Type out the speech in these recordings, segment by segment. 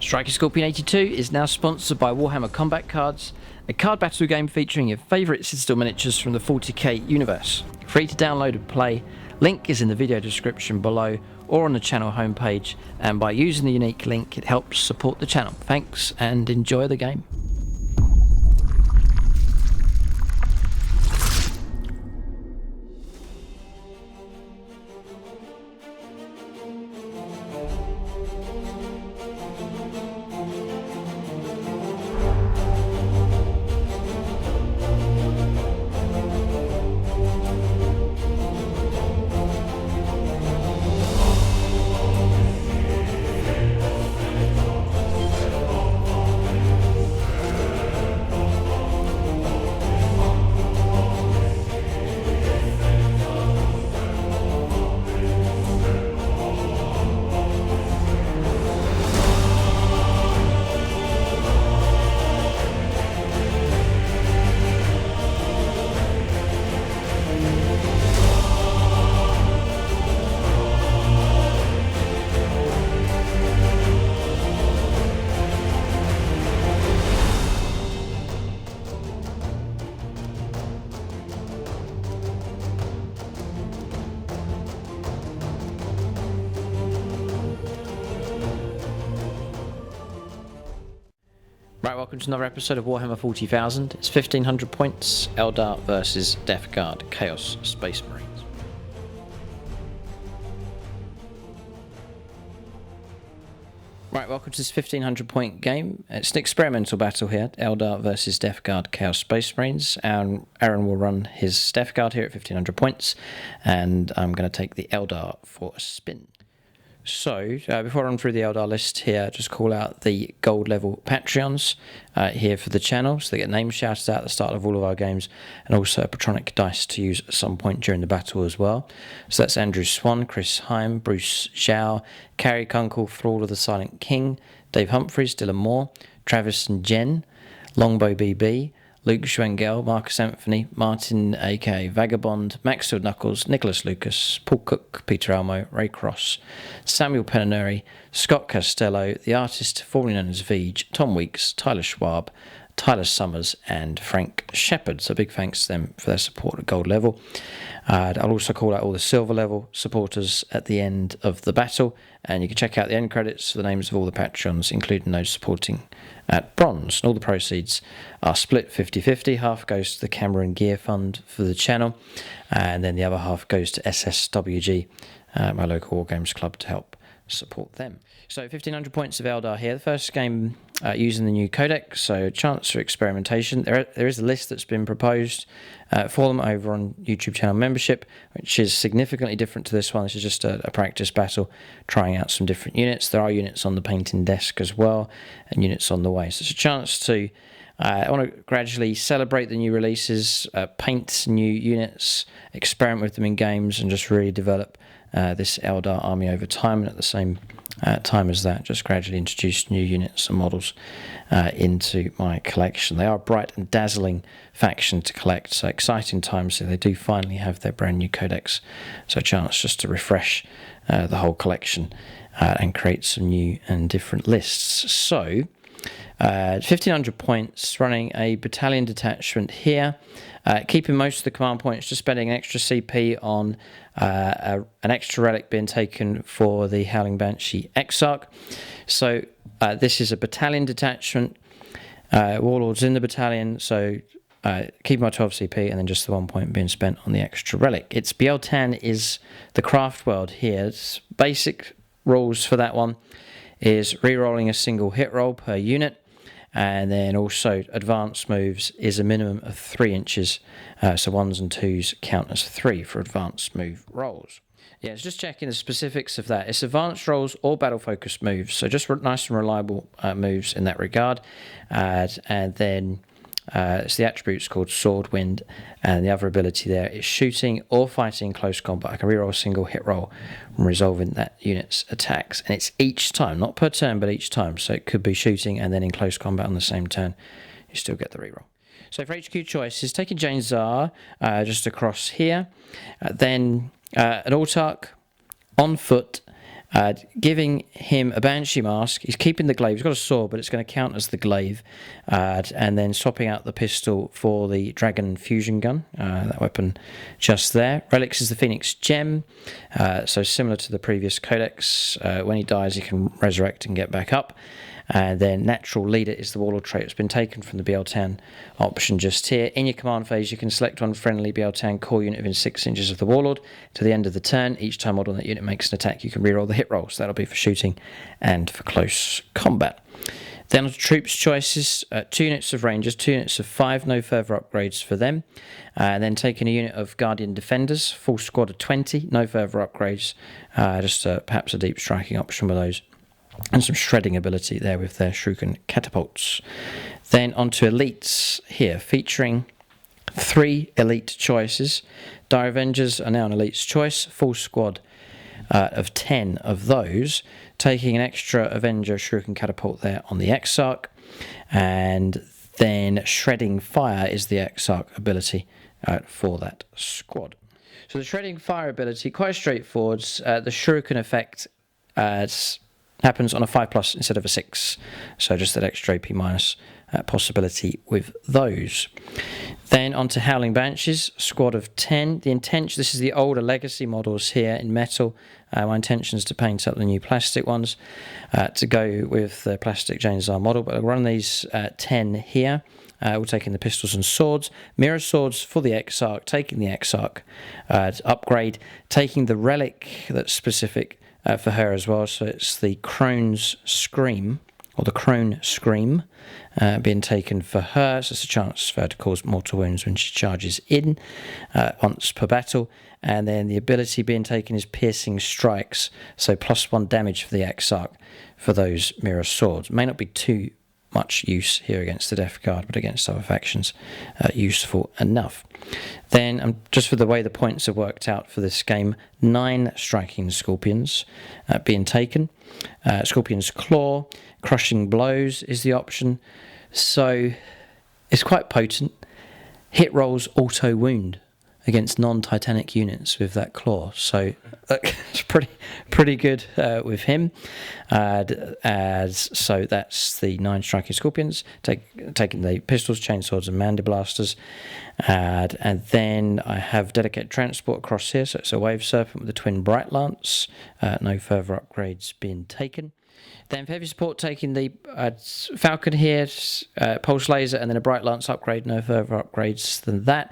Striker Scorpion 82 is now sponsored by Warhammer Combat Cards, a card battle game featuring your favourite Citadel miniatures from the 40k universe. Free to download and play, link is in the video description below or on the channel homepage, and by using the unique link it helps support the channel. Thanks and enjoy the game. Right, welcome to another episode of Warhammer 40,000. It's 1500 points, Eldar versus Death Guard Chaos Space Marines. Right, welcome to this 1500 point game. It's an experimental battle here, Eldar versus Death Guard Chaos Space Marines. And Aaron will run his Death Guard here at 1500 points, and I'm going to take the Eldar for a spin. So, before I run through the Eldar list here, just call out the gold level Patreons here for the channel, so they get names shouted out at the start of all of our games, and also a Patronic dice to use at some point during the battle as well. So that's Andrew Swan, Chris Heim, Bruce Zhao, Carrie Kunkel, Thrall of the Silent King, Dave Humphreys, Dylan Moore, Travis and Jen, Longbow BB, Luke Schwengel, Marcus Anthony, Martin aka Vagabond, Maxfield Knuckles, Nicholas Lucas, Paul Cook, Peter Almo, Ray Cross, Samuel Penaneri, Scott Costello, the artist formerly known as Veej, Tom Weeks, Tyler Schwab, Tyler Summers and Frank Shepherd. So big thanks to them for their support at gold level. I'll also call out all the silver level supporters at the end of the battle, and you can check out the end credits for the names of all the Patreons, including those supporting at bronze. And all the proceeds are split 50-50. Half goes to the Camera and Gear Fund for the channel, and then the other half goes to SSWG, my local War Games club, to help support them. So 1500 points of Eldar here. The first game using the new codex, so chance for experimentation. There is a list that's been proposed for them over on YouTube channel membership, which is significantly different to this one. This is just a practice battle, trying out some different units. There are units on the painting desk as well, and units on the way. So it's a chance to I want to gradually celebrate the new releases, paint new units, experiment with them in games, and just really develop this Eldar army over time, and at the same time as that, just gradually introduce new units and models into my collection. They are a bright and dazzling faction to collect, so exciting times. So they do finally have their brand new codex, so a chance just to refresh the whole collection and create some new and different lists. So 1500 points, running a battalion detachment here, keeping most of the command points, just spending an extra CP on an extra relic being taken for the Howling Banshee Exarch. So this is a battalion detachment, warlords in the battalion, so keep my 12 CP and then just the 1 point being spent on the extra relic. It's Bieltan is the Craftworld here. It's basic rules for that one is re-rolling a single hit roll per unit, and then also advanced moves is a minimum of 3 inches, so 1s and 2s count as 3 for advanced move rolls. Yeah, it's just checking the specifics of that. It's advanced rolls or battle-focused moves, so just nice and reliable moves in that regard. And then it's the attributes called Sword, Wind, and the other ability there is shooting or fighting in close combat. I can reroll a single hit roll from resolving that unit's attacks, and it's each time, not per turn, but each time. So it could be shooting and then in close combat on the same turn, you still get the reroll. So for HQ choices, taking Jane Czar just across here, then an Autarch on foot, giving him a Banshee mask. He's keeping the glaive. He's got a sword, but it's going to count as the glaive. And then swapping out the pistol for the Dragon Fusion Gun, that weapon just there. Relics is the Phoenix Gem, so similar to the previous Codex. When he dies, he can resurrect and get back up. And then Natural Leader is the Warlord trait. It's been taken from the BL10 option just here. In your command phase, you can select one friendly BL10 core unit within 6 inches of the Warlord. To the end of the turn, each time model on that unit makes an attack, you can reroll the hit rolls. That'll be for shooting and for close combat. Then on to troops choices, 2 units of Rangers, 2 units of 5, no further upgrades for them. And then taking a unit of Guardian Defenders, full squad of 20, no further upgrades, just perhaps a deep striking option with those. And some shredding ability there with their shuriken catapults. Then onto elites here, featuring 3 elite choices. Dire Avengers are now an elite's choice, full squad of 10 of those, taking an extra Avenger shuriken catapult there on the Exarch. And then Shredding Fire is the Exarch ability for that squad. So the Shredding Fire ability, quite straightforward. The shuriken effect happens on a 5+ instead of a 6, so just that extra AP minus possibility with those. Then on to Howling Banshees, squad of 10. The intention, this is the older legacy models here in metal. My intention is to paint up the new plastic ones to go with the plastic Janzar model, but I'll run these 10 here. We're taking the pistols and swords, mirror swords for the Exarch, taking the Exarch upgrade, taking the relic that's specific for her as well, so it's the Crone's Scream, or the Crone Scream, being taken for her, so it's a chance for her to cause mortal wounds when she charges in once per battle. And then the ability being taken is Piercing Strikes, so +1 damage for the Exarch for those mirror swords. May not be too much use here against the Death Guard, but against other factions, useful enough. Then, just for the way the points have worked out for this game, 9 Striking Scorpions being taken. Scorpion's Claw, Crushing Blows is the option, so it's quite potent. Hit rolls auto wound against non-Titanic units with that claw, so it's pretty good with him. So that's the 9 Striking Scorpions, taking the pistols, chainswords and Mandiblasters. And then I have Dedicated Transport across here, so it's a Wave Serpent with the Twin Bright Lance, no further upgrades being taken. Then for heavy support, taking the Falcon here, Pulse Laser, and then a Bright Lance upgrade, no further upgrades than that.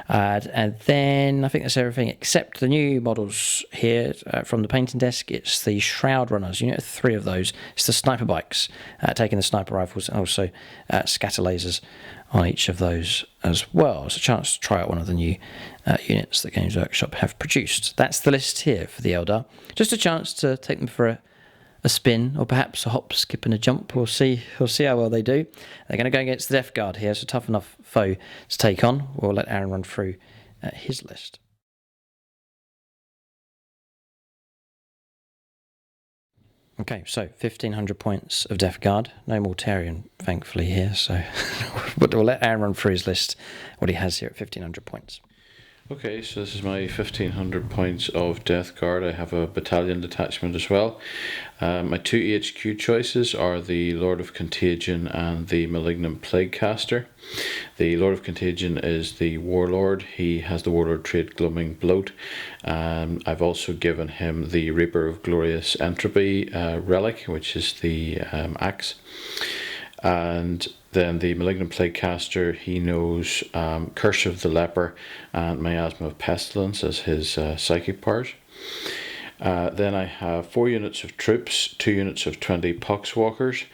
And then I think that's everything except the new models here from the painting desk. It's the Shroud Runners, unit of 3 of those. It's the Sniper Bikes, taking the Sniper Rifles, and also Scatter Lasers on each of those as well. It's a chance to try out one of the new units that Games Workshop have produced. That's the list here for the Eldar. Just a chance to take them for a spin, or perhaps a hop, skip and a jump. We'll see how well they do. They're going to go against the Death Guard here, so tough enough foe to take on. We'll let Aaron run through his list. Okay, so 1500 points of Death Guard. No Mortarion, thankfully, here, so but we'll let Aaron run through his list, what he has here at 1500 points. Okay, so this is my 1500 points of Death Guard. I have a battalion detachment as well. My 2 HQ choices are the Lord of Contagion and the Malignant Plaguecaster. The Lord of Contagion is the Warlord. He has the Warlord trait Gloaming Bloat. I've also given him the Reaper of Glorious Entropy relic, which is the axe. And then the Malignant Plaguecaster, he knows Curse of the Leper and Miasma of Pestilence as his psychic powers. Then I have 4 units of troops, 2 units of 20 Poxwalkers,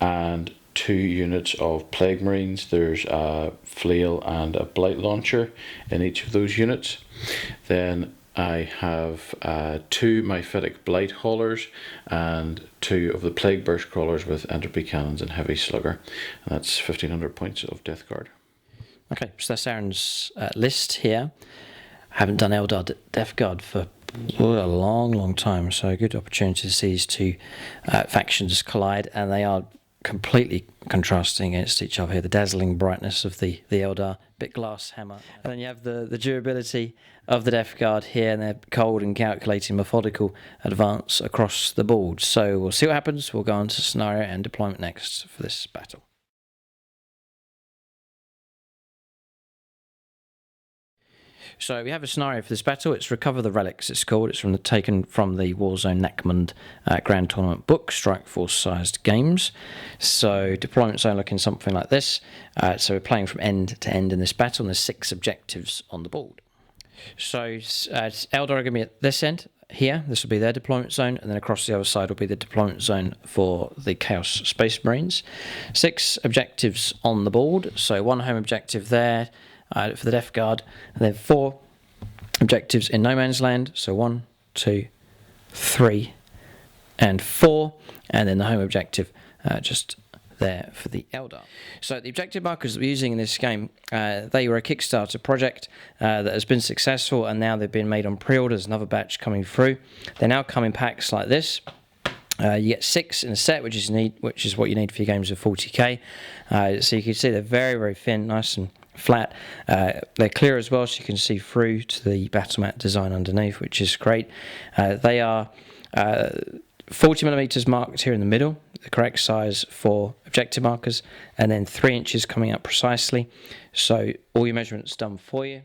and 2 units of Plague Marines. There's a Flail and a Blight Launcher in each of those units. Then I have 2 Myphitic Blight Haulers and 2 of the Plague Burst Crawlers with Entropy Cannons and Heavy Slugger. And that's 1500 points of Death Guard. Okay, so that's Aaron's list here. I haven't done Eldar Death Guard for a long time, so a good opportunity to see these 2 factions collide, and they are completely contrasting against each other here. The dazzling brightness of the Eldar, bit glass hammer. And then you have the durability of the Death Guard here, and their cold and calculating methodical advance across the board. So we'll see what happens. We'll go on to scenario and deployment next for this battle. So we have a scenario for this battle. It's Recover the Relics, it's called. It's taken from the Warzone Necmund Grand Tournament book, Strike Force-sized games. So deployment zone looking something like this. So we're playing from end to end in this battle, and there's 6 objectives on the board. So Eldar are going to be at this end here. This will be their deployment zone, and then across the other side will be the deployment zone for the Chaos Space Marines. 6 objectives on the board. So 1 home objective there for the Death Guard, and then 4 objectives in no man's land. So 1, 2, 3, and 4, and then the home objective just there for the Eldar. So the objective markers that we're using in this game, they were a Kickstarter project that has been successful, and now they've been made on pre-orders. Another batch coming through. They now come in packs like this. You get 6 in a set, which is what you need for your games of 40k. So you can see they're very, very thin, nice and flat. They're clear as well, so you can see through to the battle mat design underneath, which is great. They are 40mm marked here in the middle, the correct size for objective markers, and then 3 inches coming up precisely. So all your measurements done for you.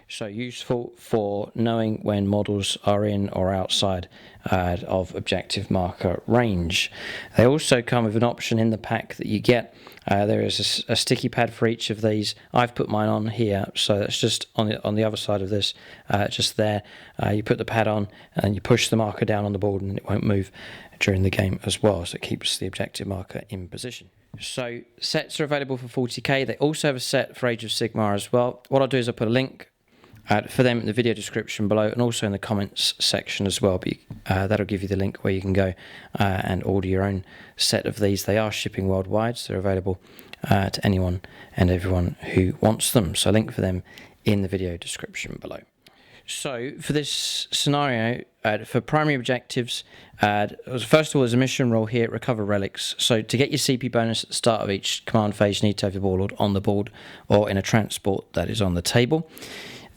So useful for knowing when models are in or outside of objective marker range. They also come with an option in the pack that you get. There is a sticky pad for each of these. I've put mine on here, so that's just on the other side of this, just there. You put the pad on and you push the marker down on the board, and it won't move during the game as well, so it keeps the objective marker in position. So sets are available for 40k. They also have a set for Age of Sigmar as well. What I'll do is I'll put a link for them in the video description below, and also in the comments section as well. But that'll give you the link where you can go and order your own set of these. They are shipping worldwide, so they're available to anyone and everyone who wants them. So link for them in the video description below. So for this scenario, for primary objectives, first of all, there's a mission role here, Recover Relics. So to get your CP bonus at the start of each command phase, you need to have your warlord on the board or in a transport that is on the table.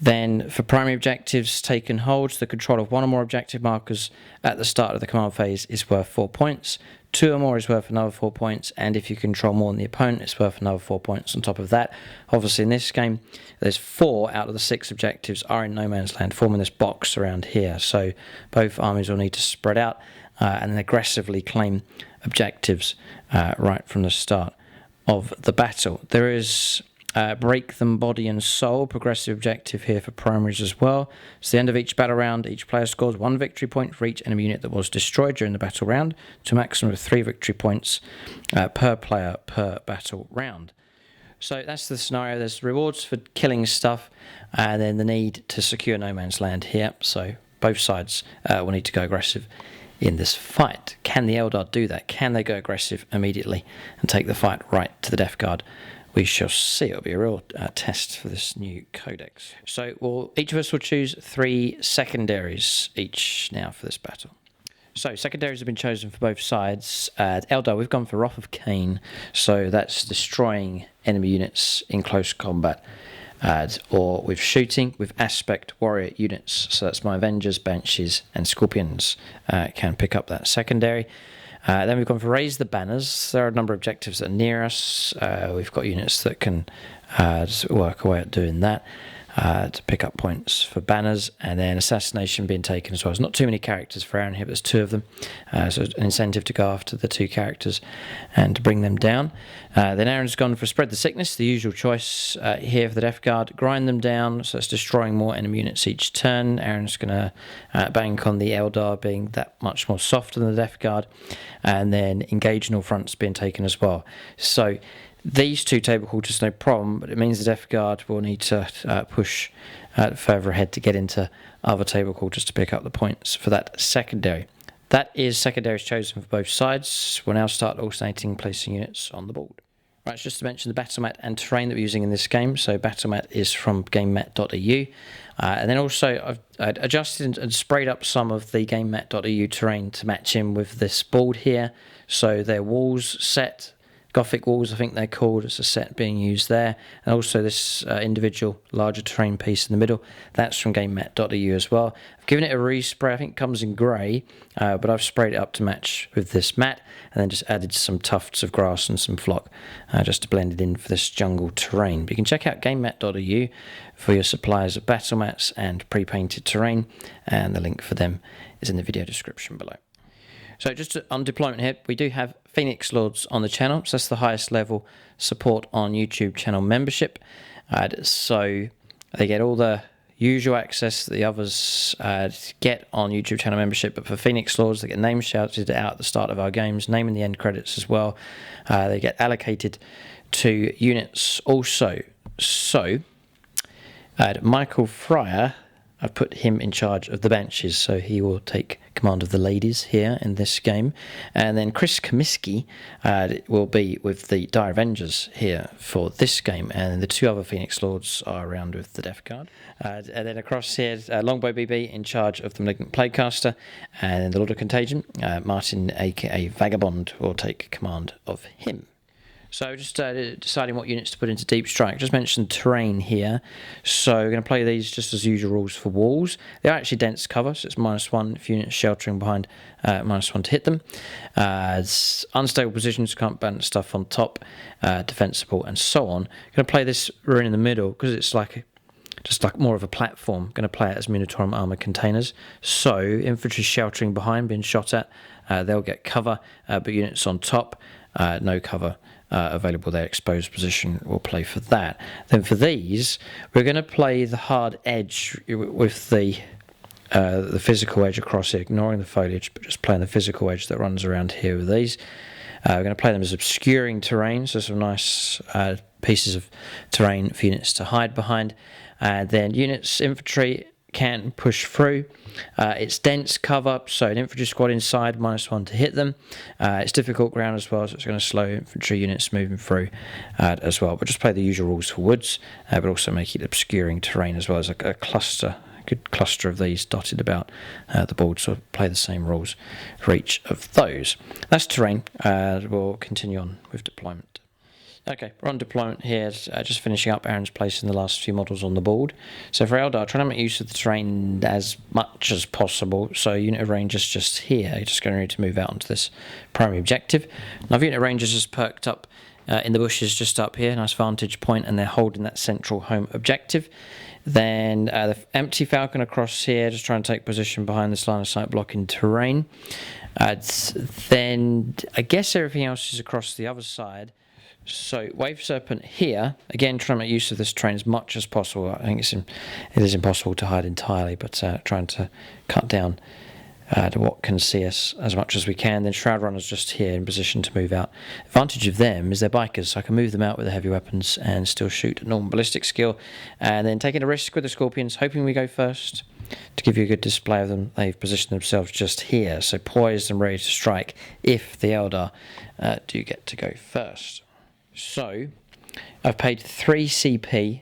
Then for primary objectives, taken holds, the control of 1 or more objective markers at the start of the command phase is worth 4 points. 2 or more is worth another 4 points, and if you control more than the opponent, it's worth another 4 points on top of that. Obviously in this game, there's 4 out of the 6 objectives are in no man's land, forming this box around here. So both armies will need to spread out and aggressively claim objectives right from the start of the battle. There is break them body and soul, progressive objective here for primaries as well. It's the end of each battle round. Each player scores 1 victory point for each enemy unit that was destroyed during the battle round, to a maximum of 3 victory points per player per battle round. So that's the scenario. There's rewards for killing stuff, and then the need to secure no man's land here. So both sides will need to go aggressive in this fight. Can the Eldar do that? Can they go aggressive immediately and take the fight right to the Death Guard? We shall see. It'll be a real test for this new codex. So each of us will choose 3 secondaries each now for this battle. So secondaries have been chosen for both sides. Eldar, we've gone for Wrath of Cain. So that's destroying enemy units in close combat. Or with shooting with aspect warrior units. So that's my Avengers, Banshees and Scorpions can pick up that secondary. Then we've gone for Raise the Banners. There are a number of objectives that are near us. We've got units that can just work away at doing that to pick up points for banners. And then Assassination being taken as well. There's not too many characters for Aaron here, but there's 2 of them. So an incentive to go after the 2 characters and to bring them down. Then Aaron's gone for Spread the Sickness, the usual choice here for the Death Guard. Grind them down, so it's destroying more enemy units each turn. Aaron's going to bank on the Eldar being that much more softer than the Death Guard. And then Engage in all fronts being taken as well. So these 2 table quarters, no problem, but it means the Death Guard will need to push further ahead to get into other table quarters to pick up the points for that secondary. That is secondaries chosen for both sides. We'll now start alternating placing units on the board. Right, just to mention the battle mat and terrain that we're using in this game. So battle mat is from gamemat.eu. And then also I've adjusted and sprayed up some of the gamemat.eu terrain to match in with this board here. So their walls set Gothic walls, I think they're called. It's a set being used there. And also this individual larger terrain piece in the middle, that's from GameMat.eu as well. I've given it a respray. I think it comes in grey, but I've sprayed it up to match with this mat, and then just added some tufts of grass and some flock just to blend it in for this jungle terrain. But you can check out GameMat.eu for your suppliers of battle mats and pre-painted terrain, and the link for them is in the video description below. So just on deployment here, we do have Phoenix Lords on the channel, so that's the highest level support on YouTube channel membership. So they get all the usual access that the others get on YouTube channel membership, but for Phoenix Lords, they get names shouted out at the start of our games, name in the end credits as well. They get allocated to units also. So Michael Fryer, I've put him in charge of the benches, so he will take command of the ladies here in this game. And then Chris Comiskey will be with the Dire Avengers here for this game, and the two other Phoenix Lords are around with the Death Guard. And then across here, Longbow BB in charge of the Malignant Plaguecaster, and the Lord of Contagion, Martin aka Vagabond, will take command of him. So just deciding what units to put into Deep Strike. Just mentioned terrain here. So we're going to play these just as usual rules for walls. They're actually dense cover, so it's -1 if units sheltering behind, -1 to hit them. It's unstable positions, can't balance stuff on top, defensible, and so on. Going to play this ruin in the middle because it's just like more of a platform. Going to play it as Minotaur armor containers. So infantry sheltering behind, being shot at, they'll get cover, but units on top, no cover available there. Exposed position will play for that. Then for these, we're going to play the hard edge with the physical edge across here, ignoring the foliage, but just playing the physical edge that runs around here with these. We're going to play them as obscuring terrain, so some nice pieces of terrain for units to hide behind. And then units, infantry can push through. It's dense cover, so an infantry squad inside, -1 to hit them. It's difficult ground as well, so it's going to slow infantry units moving through as well. But just play the usual rules for woods, but also make it obscuring terrain as well as a cluster, a good cluster of these dotted about the board, so play the same rules for each of those. That's terrain. We'll continue on with deployment. Okay, we're on deployment here, just finishing up Aaron's placing the last few models on the board. So for Eldar, trying to make use of the terrain as much as possible. So unit of rangers just here, you're just going to need to move out onto this primary objective. Now unit of rangers just perked up in the bushes just up here, nice vantage point, and they're holding that central home objective. Then the empty falcon across here, just trying to take position behind this line of sight blocking terrain. Then I guess everything else is across the other side. So Wave Serpent here, again trying to make use of this terrain as much as possible. I think it is impossible to hide entirely, but trying to cut down to what can see us as much as we can. Then Shroud Runners just here in position to move out. Advantage of them is they're bikers, so I can move them out with the heavy weapons and still shoot a normal ballistic skill. And then taking a risk with the Scorpions, hoping we go first. To give you a good display of them, they've positioned themselves just here, so poised and ready to strike if the Eldar do get to go first. So, I've paid 3 CP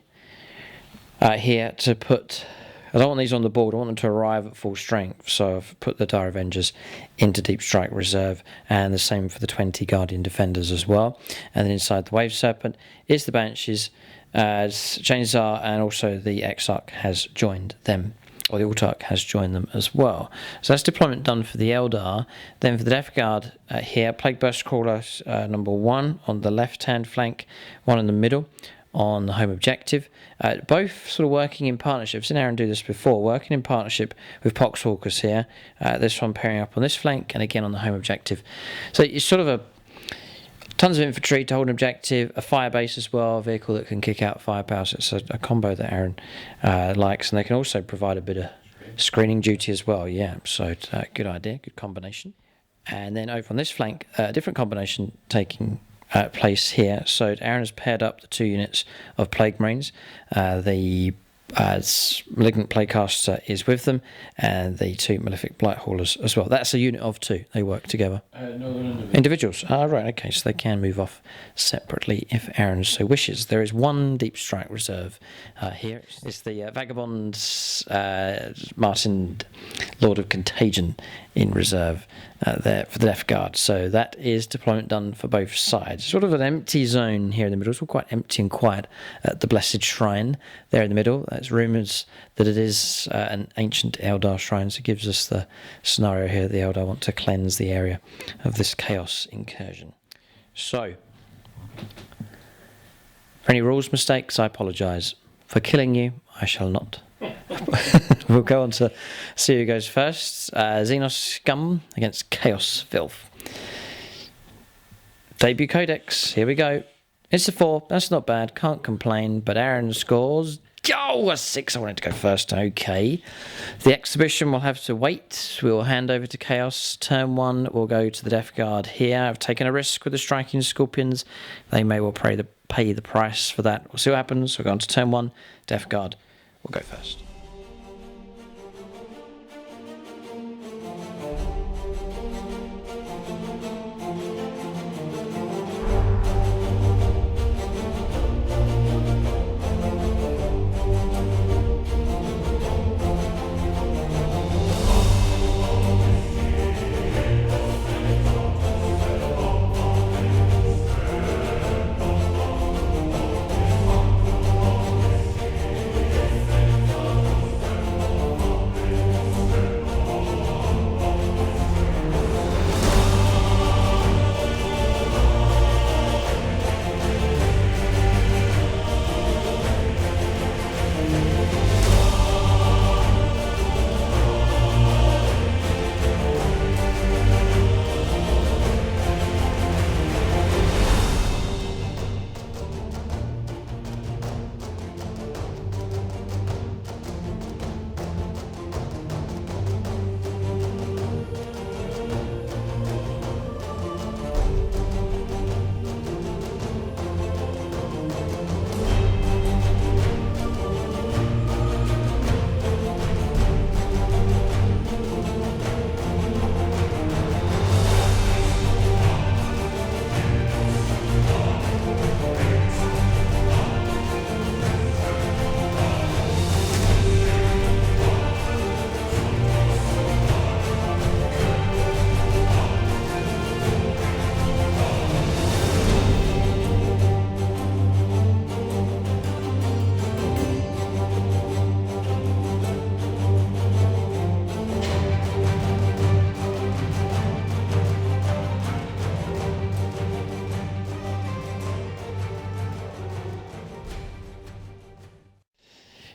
here to put... I don't want these on the board, I want them to arrive at full strength, so I've put the Dire Avengers into Deep Strike Reserve, and the same for the 20 Guardian Defenders as well. And then inside the Wave Serpent is the Banshees, Chainzar, and also the Exarch has joined them. Or the Autarch has joined them as well. So that's deployment done for the Eldar. Then for the Death Guard here, Plague Burst Crawler number 1 on the left-hand flank, 1 in the middle on the home objective. Both sort of working in partnership. I've seen Aaron do this before, working in partnership with Poxwalkers here. This one pairing up on this flank and again on the home objective. So it's sort of tons of infantry to hold an objective, a fire base as well, a vehicle that can kick out firepower. So it's a combo that Aaron likes, and they can also provide a bit of screening duty as well. Yeah, so good idea, good combination. And then over on this flank, a different combination taking place here. So Aaron has paired up the 2 units of Plague Marines, the as Malignant Playcaster is with them, and the 2 Malefic Blight Haulers as well. That's a unit of 2. They work together. No, they're Individuals. Right, okay, so they can move off separately if Aaron so wishes. There is 1 Deep Strike reserve here. It's the Vagabond Martin, Lord of Contagion, in reserve there for the Death Guard. So that is deployment done for both sides. Sort of an empty zone here in the middle. It's all quite empty and quiet at the Blessed Shrine there in the middle. There's rumours that it is an ancient Eldar shrine, so it gives us the scenario here that the Eldar want to cleanse the area of this chaos incursion. So, for any rules mistakes, I apologise. For killing you, I shall not. We'll go on to see who goes first. Xenos Scum against Chaos Filth. Debut Codex, here we go. It's a 4, that's not bad, can't complain, but Aaron scores... Oh, a 6, I wanted to go first, okay. The exhibition will have to wait. We'll hand over to Chaos. Turn 1, we'll go to the Death Guard here. I've taken a risk with the Striking Scorpions. They may well pay the price for that. We'll see what happens. We'll go on to turn 1. Death Guard will go first.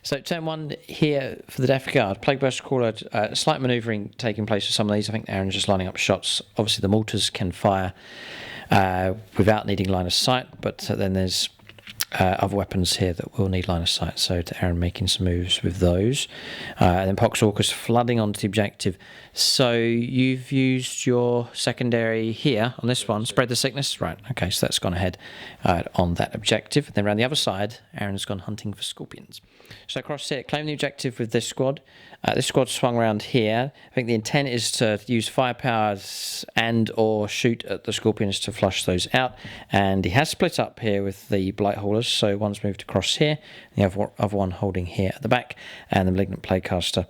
So turn 1 here for the Death Guard. Plague Burst Caller, slight manoeuvring taking place with some of these. I think Aaron's just lining up shots. Obviously the mortars can fire without needing line of sight, but then there's other weapons here that will need line of sight. So to Aaron making some moves with those. And then Poxorcus flooding onto the objective. So you've used your secondary here on this one. Spread the sickness. Right, okay, so that's gone ahead on that objective. And then around the other side, Aaron's gone hunting for scorpions. So across here, claim the objective with this squad. This squad swung around here. I think the intent is to use firepower and or shoot at the scorpions to flush those out. And he has split up here with the blight haulers. So one's moved across here, the other one holding here at the back, and the Malignant Playcaster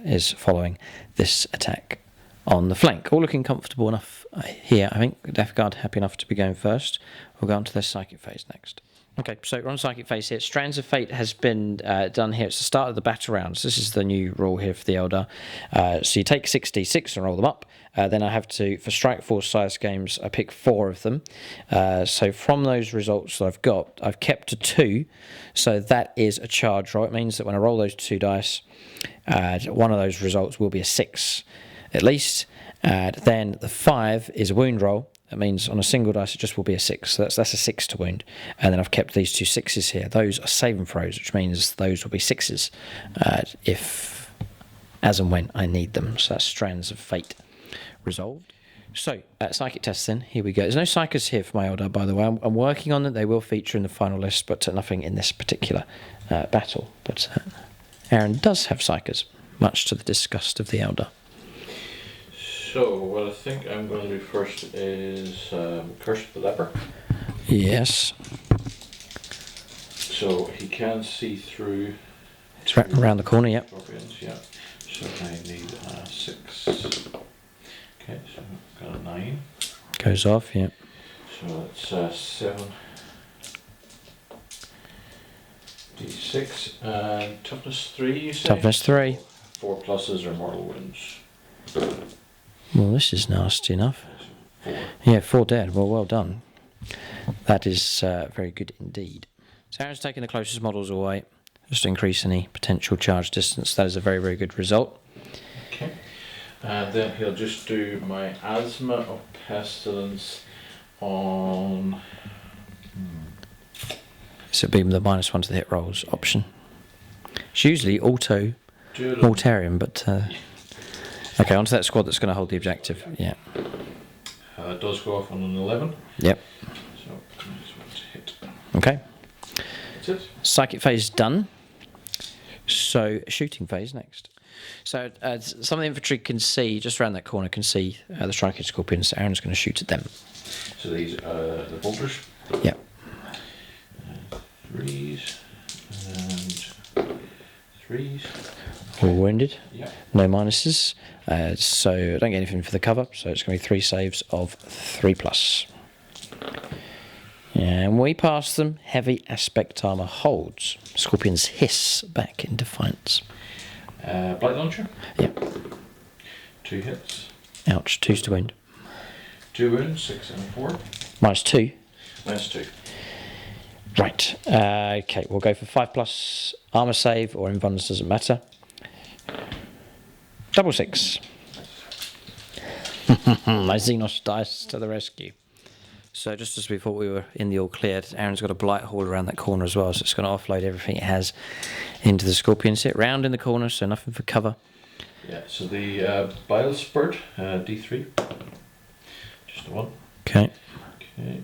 is following this attack on the flank. All looking comfortable enough here. I think Death Guard happy enough to be going first. We'll go on to their psychic phase next. Okay, so we're on psychic phase here. Strands of Fate has been done here. It's the start of the battle rounds. This is the new rule here for the Eldar. So you take 66 and roll them up. Then I have to, for Strike Force size games, I pick 4 of them. So from those results that I've got, I've kept to 2. So that is a charge roll. It means that when I roll those 2 dice, one of those results will be a 6 at least. Then the 5 is a wound roll. That means on a single dice it just will be a 6. So that's a 6 to wound. And then I've kept these 2 6s here. Those are save and throws, which means those will be 6s if, as and when I need them. So that's Strands of Fate resolved. So, psychic tests then. Here we go. There's no psychers here for my Eldar, by the way. I'm working on them. They will feature in the final list, but nothing in this particular battle. But Aaron does have psychers, much to the disgust of the Eldar. So, what I think I'm going to do first is Curse of the Leper. Yes. So, he can see through... It's right around the corner, yep. Scorpions, yeah. So, I need 6. Okay, so I've got a 9. Goes off, yeah. So that's 7 d6 and toughness 3, you say? Toughness 3. 4 pluses or mortal wounds. Well, this is nasty enough. 4. Yeah, 4 dead. Well done. That is very good indeed. So Aaron's taking the closest models away, just to increase any potential charge distance. That is a very, very good result. Okay. And then he'll just do my Asthma of Pestilence on... So it'll be the -1 to the hit rolls option. It's usually auto Mortarium, but... okay, onto that squad that's going to hold the objective. Yeah. It does go off on an 11. Yep. So, I just want to hit. Okay. That's it. Psychic phase done. So, shooting phase next. So, some of the infantry can see, just around that corner, can see the striking scorpions. Aaron's going to shoot at them. So these are the bolters. Yep. 3s and 3s. All wounded. Yeah. No minuses. So, I don't get anything for the cover. So, it's going to be 3 saves of 3+. And we pass them. Heavy aspect armor holds. Scorpions hiss back in defiance. Blight launcher. Yep. 2 hits. Ouch. 2's to wound. 2 wounds, 6 and 4. -2. -2. Right. Okay, we'll go for 5+ armor save or invulnerance, doesn't matter. 6. My Xenos dice to the rescue. So just as we thought we were in the all cleared, Aaron's got a blight hall around that corner as well, so it's going to offload everything it has into the scorpion. Sit round in the corner, so nothing for cover. Yeah, so the Bile Spurt, D3. Just the 1. Okay. Okay,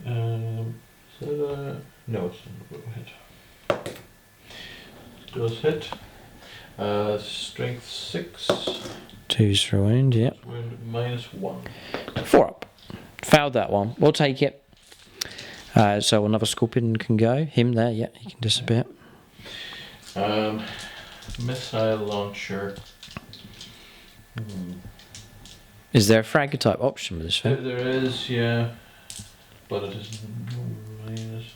is that no, it's not a hit. Does hit. Strength 6. 2's for wound, yep. Wound -1. 4 up. Fouled that one. We'll take it. So another scorpion can go. Him there, yeah, he can disappear. Missile launcher. Is there a frag type option with this thing? There is, yeah, but it is minus.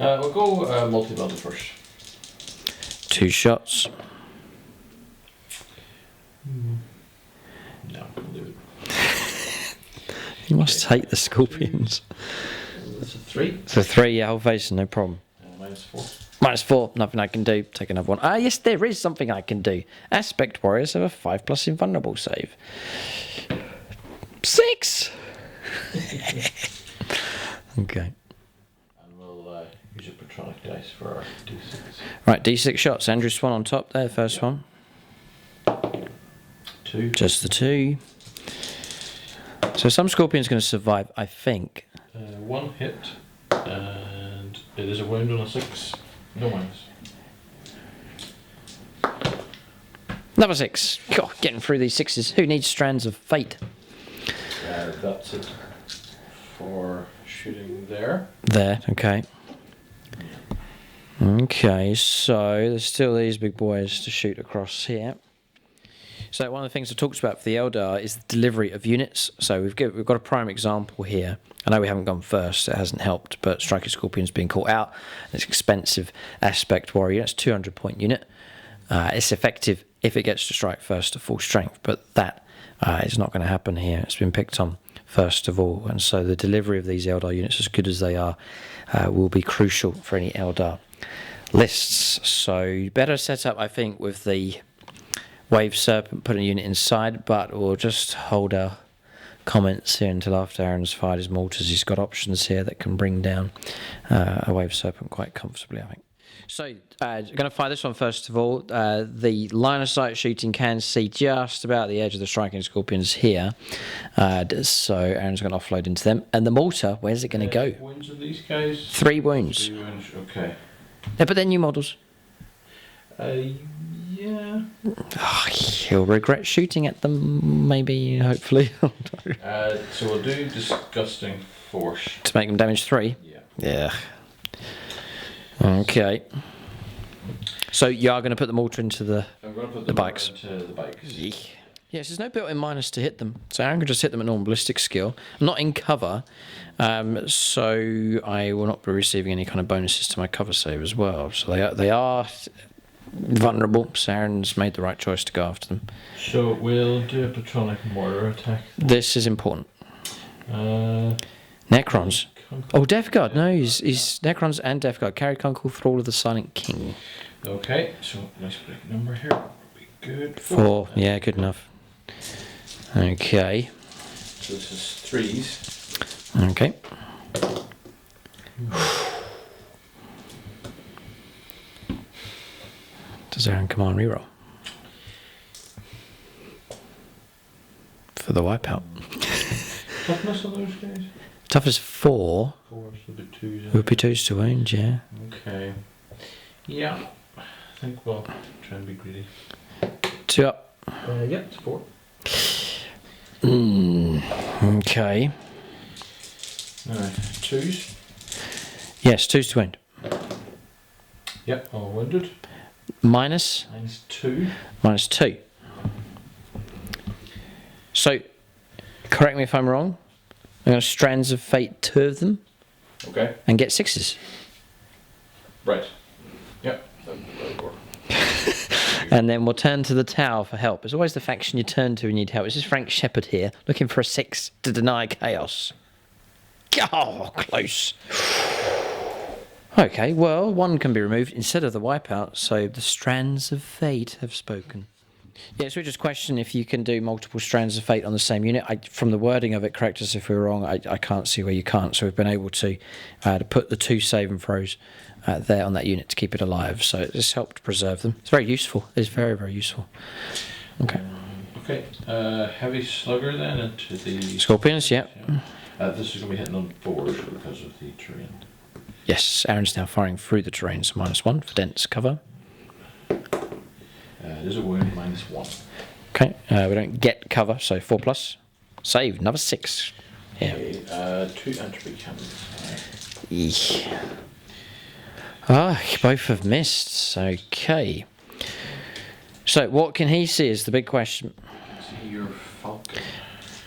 We'll go multi-bundle first. 2 shots. No, we'll do it. You must hate the scorpions. That's a 3. So 3, yeah, whole face, no problem. -4. -4, nothing I can do. Take another one. Ah, yes, there is something I can do. Aspect warriors have a 5+ invulnerable save. 6! Okay. And we'll use a Patronic dice for our D6. Right, D6 shots. Andrew Swan on top there, first one. 2. Just the 2. So some scorpion's going to survive, I think. 1 hit, and it is a wound on a 6. No minus. Another 6. God, getting through these 6s. Who needs strands of fate? That's it for shooting there. There, okay. Okay, so there's still these big boys to shoot across here. So one of the things I talked about for the Eldar is the delivery of units. So we've got a prime example here. I know we haven't gone first, it hasn't helped, but Striker Scorpion's been caught out. It's expensive aspect warrior. It's 200-point unit. It's effective if it gets to strike first to full strength, but that is not going to happen here. It's been picked on first of all, and so the delivery of these Eldar units, as good as they are, will be crucial for any Eldar lists. So better set up, I think, with the Wave Serpent, put a unit inside, but we'll just hold our comments here until after Aaron's fired his mortars. He's got options here that can bring down a Wave Serpent quite comfortably, I think. So, going to fire this one first of all. The line of sight shooting can see just about the edge of the striking scorpions here. So Aaron's going to offload into them. And the mortar, where's it going to go? Wounds of these guys? 3 wounds. 3 wounds, okay. Yeah, but they're new models. Yeah. Oh, he'll regret shooting at them, maybe, hopefully. So we'll do Disgusting Force. To make them damage 3? Yeah. Okay. So you are going to put the mortar into the bikes? Into the bikes. Yes, there's no built-in minus to hit them. So Aaron can just hit them at normal ballistic skill. I'm not in cover, so I will not be receiving any kind of bonuses to my cover save as well. So they are vulnerable, so Aaron's made the right choice to go after them. So we'll do a Patronic Mortar attack. This is important. Necrons. Oh, Death Guard. No, he's Necrons and Death Guard. Carry Kunkel, Thrall of the Silent King. Okay, so nice big number here. Be good. 4. Yeah, good enough. Okay. So this is 3s. Okay. Does Aaron come on reroll? For the wipeout. Toughness on those guys? Toughness 4. 4, so it'll be 2s. Would be 2s to wound, yeah. Okay. Yeah. I think we'll try and be greedy. 2 up. Yeah, it's 4. Okay. Alright, 2s. Yes, 2s to wound. Yep, all wounded. Minus? -2. -2. So, correct me if I'm wrong. I'm going to Strands of Fate 2 of them. Okay. And get 6s. Right. Yep. That'll work. And then we'll turn to the tower for help. It's always the faction you turn to when you need help. This is Frank Shepherd here, looking for a 6 to deny chaos. Oh, close. Okay, well, 1 can be removed instead of the wipeout, so the Strands of Fate have spoken. Yeah, so we just question if you can do multiple Strands of Fate on the same unit. From the wording of it, correct us if we're wrong, I can't see where you can't. So we've been able to put the 2 save and throws there on that unit to keep it alive. So it's helped preserve them. It's very useful. It's very, very useful. Okay. Okay. Heavy Slugger then into the... Scorpions, yeah. This is going to be hitting on 4s because of the terrain. Yes, Aaron's now firing through the terrain, so -1 for dense cover. There's a wound, -1. Okay, we don't get cover, so 4+. Save, another 6. Yeah. Okay, 2 entropy cannons. Both have missed. Okay. So, what can he see is the big question. See your Falcon.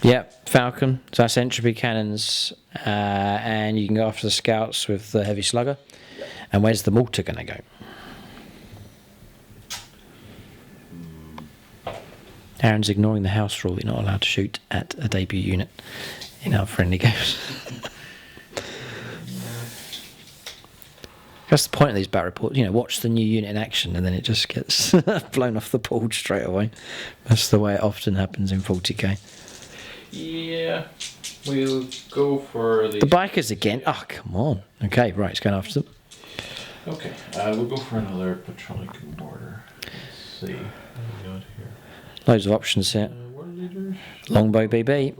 Yep, Falcon. So that's entropy cannons, and you can go after the scouts with the heavy slugger. Yep. And where's the mortar going to go? Aaron's ignoring the house rule. You're not allowed to shoot at a debut unit in our friendly games. That's the point of these battle reports. Watch the new unit in action, and then it just gets blown off the board straight away. That's the way it often happens in 40k. Yeah, we'll go for the bikers again. Oh, come on. Okay, right, it's going after them. Okay, we'll go for another Patronic Mortar. Let's see. What do we got here? Loads of options here. Longbow BB.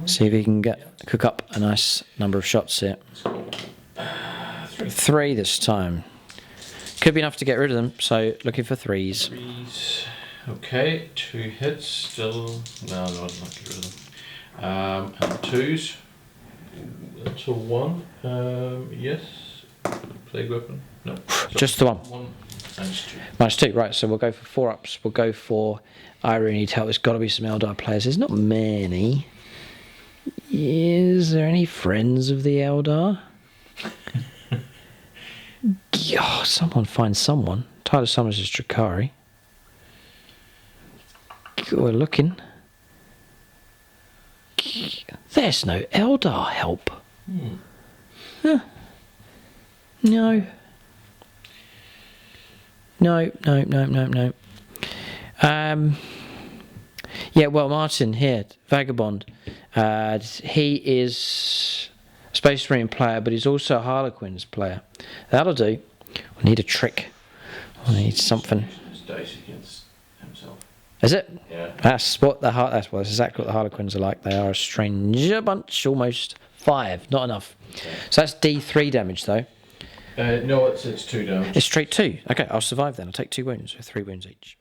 See if he can cook up a nice number of shots here. 3 this time. Could be enough to get rid of them, so looking for 3s. 3s. Okay, 2 hits still. No, not get rid of them. And 2s. That's a 1. Yes. Plague weapon. No. Just the 1. -2. -2, right, so we'll go for 4-ups. We'll go for I really need help. There's got to be some Eldar players. There's not many. Is there any friends of the Eldar? Oh, someone find someone. Tyler Summers is Drakari. We're looking. There's no Eldar help. Huh. No. No. Yeah, well, Martin here, Vagabond. He is a Space Marine player, but he's also a Harlequins player. That'll do. I need a trick. I need something. His dice against himself. Is it? Yeah. That's exactly what the Harlequins are like. They are a stranger bunch, almost 5, not enough. Okay. So that's D3 damage though. No, it's 2 damage. It's straight 2. Okay, I'll survive then. I'll take 2 wounds, so 3 wounds each.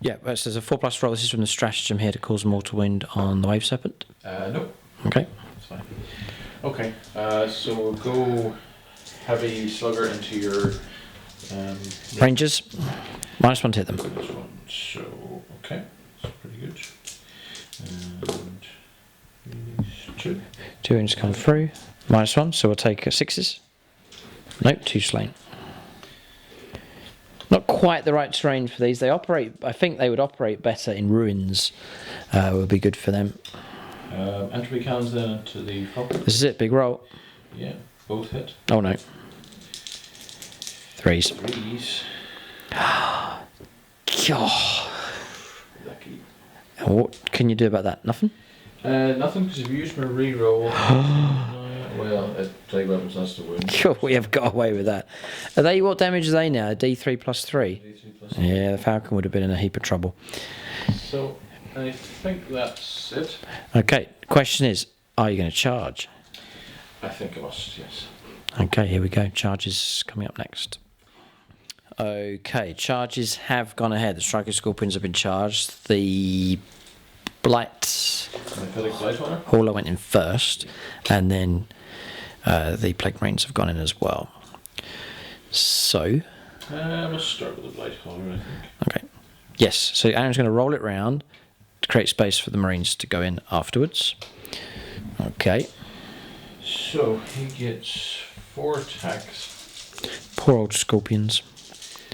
Yeah, so there's a 4+ roll. This is from the stratagem here to cause mortal wound on the Wave Serpent. No. Okay. That's fine. Okay, so we'll go heavy slugger into your Rangers, -1 to hit them. this one. So, okay, that's pretty good. And these 2. 2 wounds come through. -1, so we'll take 6s. Nope, 2 slain. Not quite the right terrain for these. They operate. I think they would operate better in ruins. Would be good for them. Entropy cannons then into the front. This is it. Big roll. Yeah, both hit. Oh no. 3s. 3s. God. Lucky. And what can you do about that? Nothing. Nothing, because if you use my reroll. Well, plague weapons, that's the wound. Sure, we have got away with that. Are they? What damage are they now? D3 +3. D3 + 3. Yeah, the Falcon would have been in a heap of trouble. So, I think that's it. Okay. Question is, are you going to charge? I think I must, yes. Okay, here we go. Charges coming up next. Okay, charges have gone ahead. The Striker Scorpions have been charged. The Blight Hauler went in first, and then the Plague Marines have gone in as well. So, we'll start with the Blight Hauler, I think. okay. Yes, so Aaron's going to roll it round to create space for the Marines to go in afterwards. Okay. So, he gets 4 attacks. Poor old Scorpions.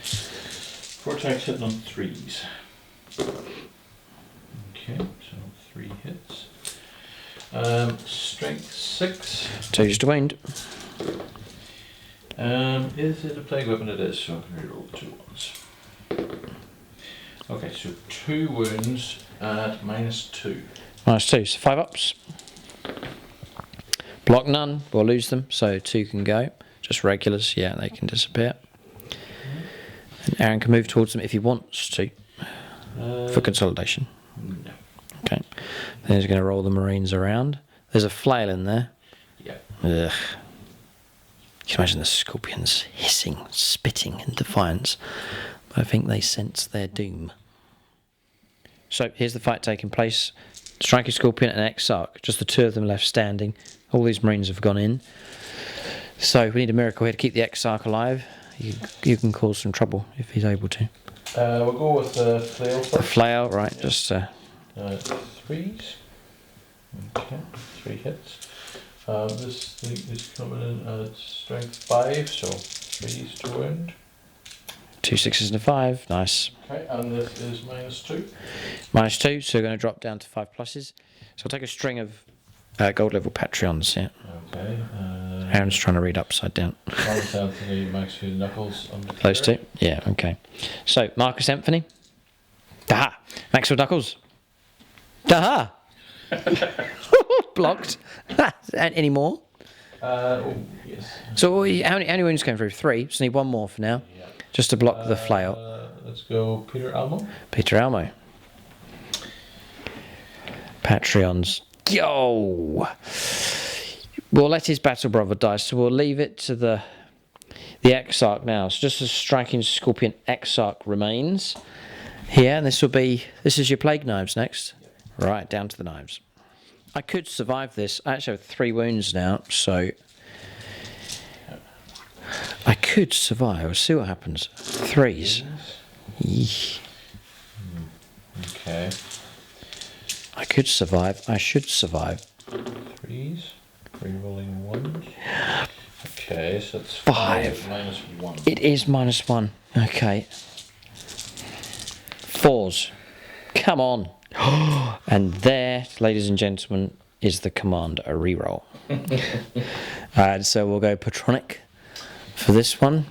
4 attacks hitting on 3s. Okay, so 3 hits. Strength 6. 2 just a wound. Is it a plague weapon? It is, so I can reroll the 2 ones. Okay, so 2 wounds at -2. -2, so 5 ups. Block none, we'll lose them, so 2 can go. Just regulars, yeah, they can disappear. And Aaron can move towards them if he wants to, for consolidation. No. Okay. Then he's going to roll the Marines around. There's a flail in there. Yeah. Ugh. You can imagine the Scorpions hissing, spitting in defiance. But I think they sense their doom. So here's the fight taking place. Striking Scorpion and Exarch, just the 2 of them left standing. All these Marines have gone in. So we need a miracle here to keep the Exarch alive. You can cause some trouble if he's able to. We'll go with the flail first. The flail, right, just... 3s. Okay, 3 hits. This thing is coming in at strength 5, so 3s to wound. 2 6s and a 5, nice. Okay, and this is -2. -2, so we're going to drop down to 5 pluses. So I'll take a string of gold level Patreons here. Okay. Aaron's trying to read upside down. Marcus Anthony, Maxfield Knuckles. Those 2? Yeah, okay. So, Marcus Anthony. Daha! Maxfield Knuckles. Daha! Blocked. Any more? Oh, yes. So, how many wounds came through? 3, so need 1 more for now. Yeah. Just to block the flail. Let's go Peter Almo. Peter Almo. Patreons. Yo! We'll let his battle brother die, so we'll leave it to the Exarch now. So just a striking Scorpion Exarch remains here, and this is your Plague Knives next. Right, down to the knives. I could survive this. I actually have 3 wounds now, so I could survive. We'll see what happens. 3s. Eesh. Okay. I could survive. I should survive. 3s. Rerolling 1s. Okay, so that's 5. -1. It is -1. Okay. 4s. Come on. And there, ladies and gentlemen, is the command, a reroll. So we'll go Patronic for this one.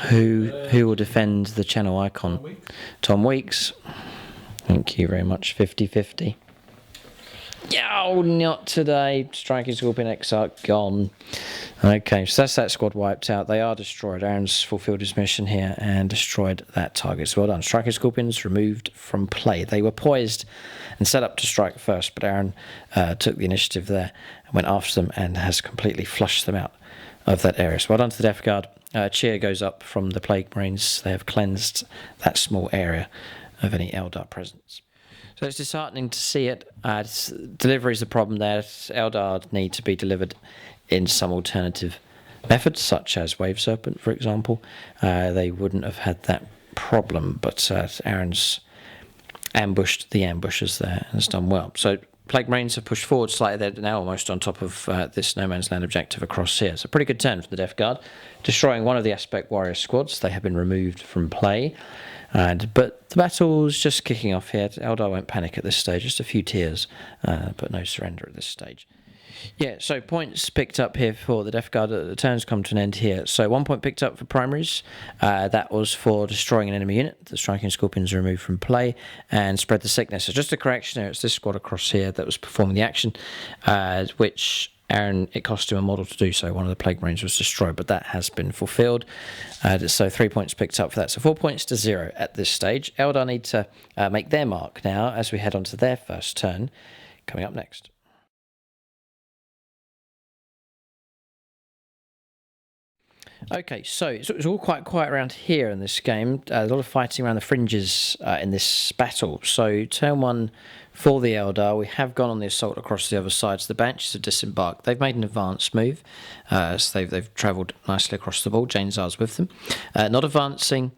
Who will defend the channel icon? Tom Weeks. Thank you very much. 50-50. Oh, not today. Striking Scorpion Exarch gone. Okay, so that's that squad wiped out. They are destroyed. Aaron's fulfilled his mission here and destroyed that target. So well done. Striking Scorpions removed from play. They were poised and set up to strike first, but Aaron took the initiative there and went after them and has completely flushed them out of that area. So well done to the Death Guard. Cheer goes up from the Plague Marines. They have cleansed that small area of any Eldar presence. So it's disheartening to see it. Delivery is the problem there. Eldar need to be delivered in some alternative methods, such as Wave Serpent, for example. They wouldn't have had that problem, but Aaron's ambushed the ambushers there and has done well. So Plague Marines have pushed forward slightly. They're now almost on top of this No Man's Land objective across here. So a pretty good turn for the Death Guard, destroying one of the Aspect Warrior squads. They have been removed from play. But the battle's just kicking off here. Eldar won't panic at this stage, just a few tears, but no surrender at this stage. Yeah, so points picked up here for the Death Guard. The turn's come to an end here. So 1 point picked up for primaries. That was for destroying an enemy unit. The Striking Scorpions are removed from play and spread the sickness. So just a correction there. It's this squad across here that was performing the action, which Aaron, it cost him a model to do so. One of the Plague Marines was destroyed, but that has been fulfilled. So 3 points picked up for that. So 4 points to 0 at this stage. Eldar need to make their mark now as we head on to their first turn, coming up next. Okay, so it's all quite quiet around here in this game. A lot of fighting around the fringes in this battle. So turn 1 for the Eldar. We have gone on the assault across the other side. So the Banshees have disembarked. They've made an advanced move. So they've travelled nicely across the board. Jainzar's with them. Not advancing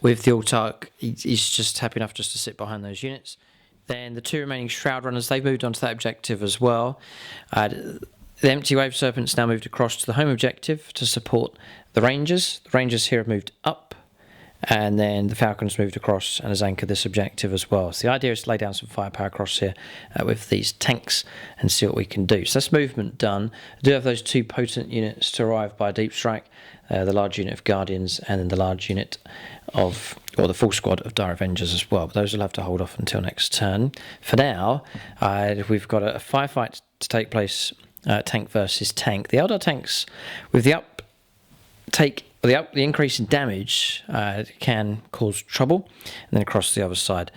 with the Autarch. He's just happy enough just to sit behind those units. Then the 2 remaining Shroud Runners, they've moved on to that objective as well. The Empty Wave Serpents now moved across to the home objective to support the Rangers. The Rangers here have moved up, and then the Falcons moved across and has anchored this objective as well. So the idea is to lay down some firepower across here with these tanks and see what we can do. So that's movement done. I do have those 2 potent units to arrive by Deep Strike, the large unit of Guardians and then the large unit of, or the full squad of Dire Avengers as well. But those will have to hold off until next turn. For now, we've got a firefight to take place. Tank versus tank. The Eldar tanks, with the the increase in damage, can cause trouble. And then across the other side,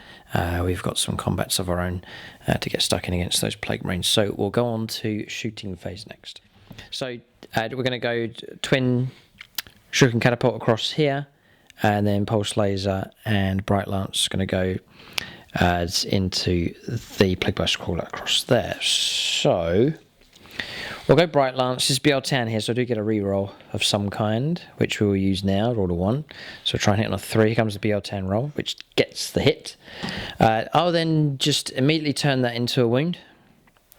we've got some combats of our own to get stuck in against those Plague Marines. So we'll go on to shooting phase next. So we're going to go twin shuriken catapult across here, and then pulse laser and bright lance going to go into the plague burst crawler across there. So we'll go Bright Lance. This is BL10 here, so I do get a reroll of some kind, which we will use now. Roll a 1. So try and hit on a 3. Here comes the BL10 roll, which gets the hit. I'll then just immediately turn that into a wound.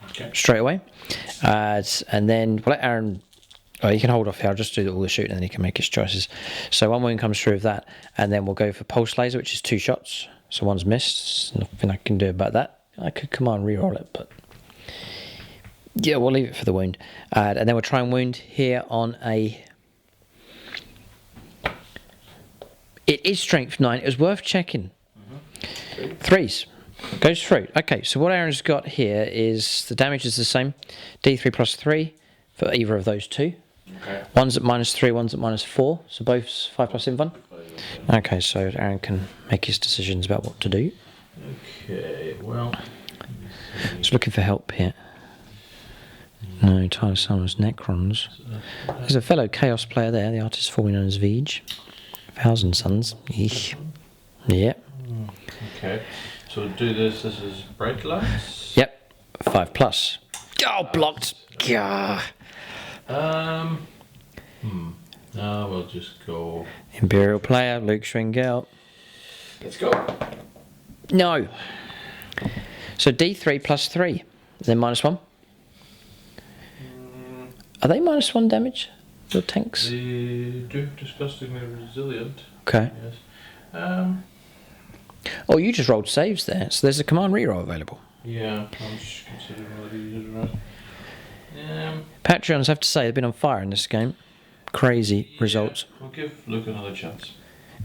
Okay. Straight away. And then we'll let Aaron... Oh, you can hold off here. I'll just do all the shooting and then he can make his choices. So 1 wound comes through with that. And then we'll go for Pulse Laser, which is 2 shots. So 1's missed. Nothing I can do about that. I could command reroll it, but... yeah, we'll leave it for the wound. And then we'll try and wound here on a... It is strength 9. It was worth checking. 3s. Goes through. Okay, so what Aaron's got here is the damage is the same. D3 plus 3 for either of those 2. Okay. One's at -3, one's at -4. So both 5 plus invuln. Okay, so Aaron can make his decisions about what to do. Okay, well... Just looking for help here. No, Tyler Summers, Necrons. There's a fellow Chaos player there, the artist formerly known as Vij. Thousand Suns. Eek. Yep. Okay, so do this is Bright Lance? Yep, 5 plus. Oh, blocked! Gah. No, we'll just go... Imperial player, Luke Schwingel. Let's go. No. So D3 plus 3, then -1. Are they -1 damage, the tanks? They do, disgustingly resilient. Okay. Yes. Oh, you just rolled saves there, so there's a command reroll available. Yeah, I'm just considering whether you did it right. Patreons, I have to say, they've been on fire in this game. Crazy results. We'll give Luke another chance.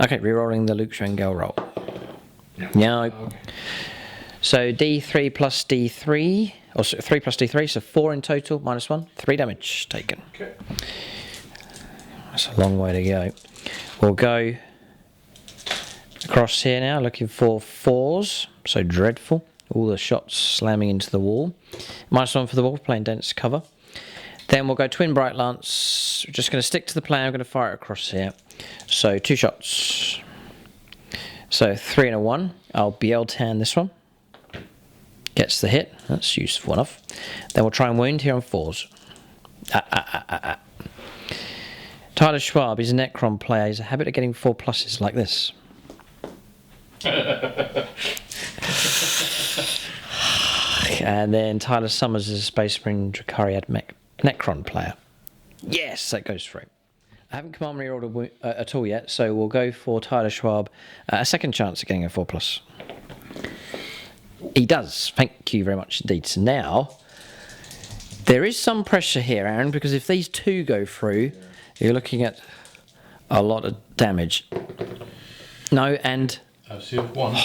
Okay, rerolling the Luke Schwingel roll. Yeah. No. Okay. So D3 plus D3, or 3 plus D3, so 4 in total, -1, 3 damage taken. Okay. That's a long way to go. We'll go across here now, looking for 4s, so dreadful. All the shots slamming into the wall. -1 for the wall, playing dense cover. Then we'll go Twin Bright Lance. We're just going to stick to the plan. I'm going to fire it across here. So 2 shots. So 3 and a 1. I'll BL-10 this one. Gets the hit. That's useful enough. Then we'll try and wound here on 4s. Tyler Schwab, he's a Necron player. He's a habit of getting 4 pluses like this. And then Tyler Summers is a Space Marine Dracariad Necron player. Yes, that goes through. I haven't command rerolled at all yet, so we'll go for Tyler Schwab. A second chance of getting a 4+. He does. Thank you very much indeed. So now, there is some pressure here, Aaron, because if these 2 go through, you're looking at a lot of damage. No, and... I've saved 1.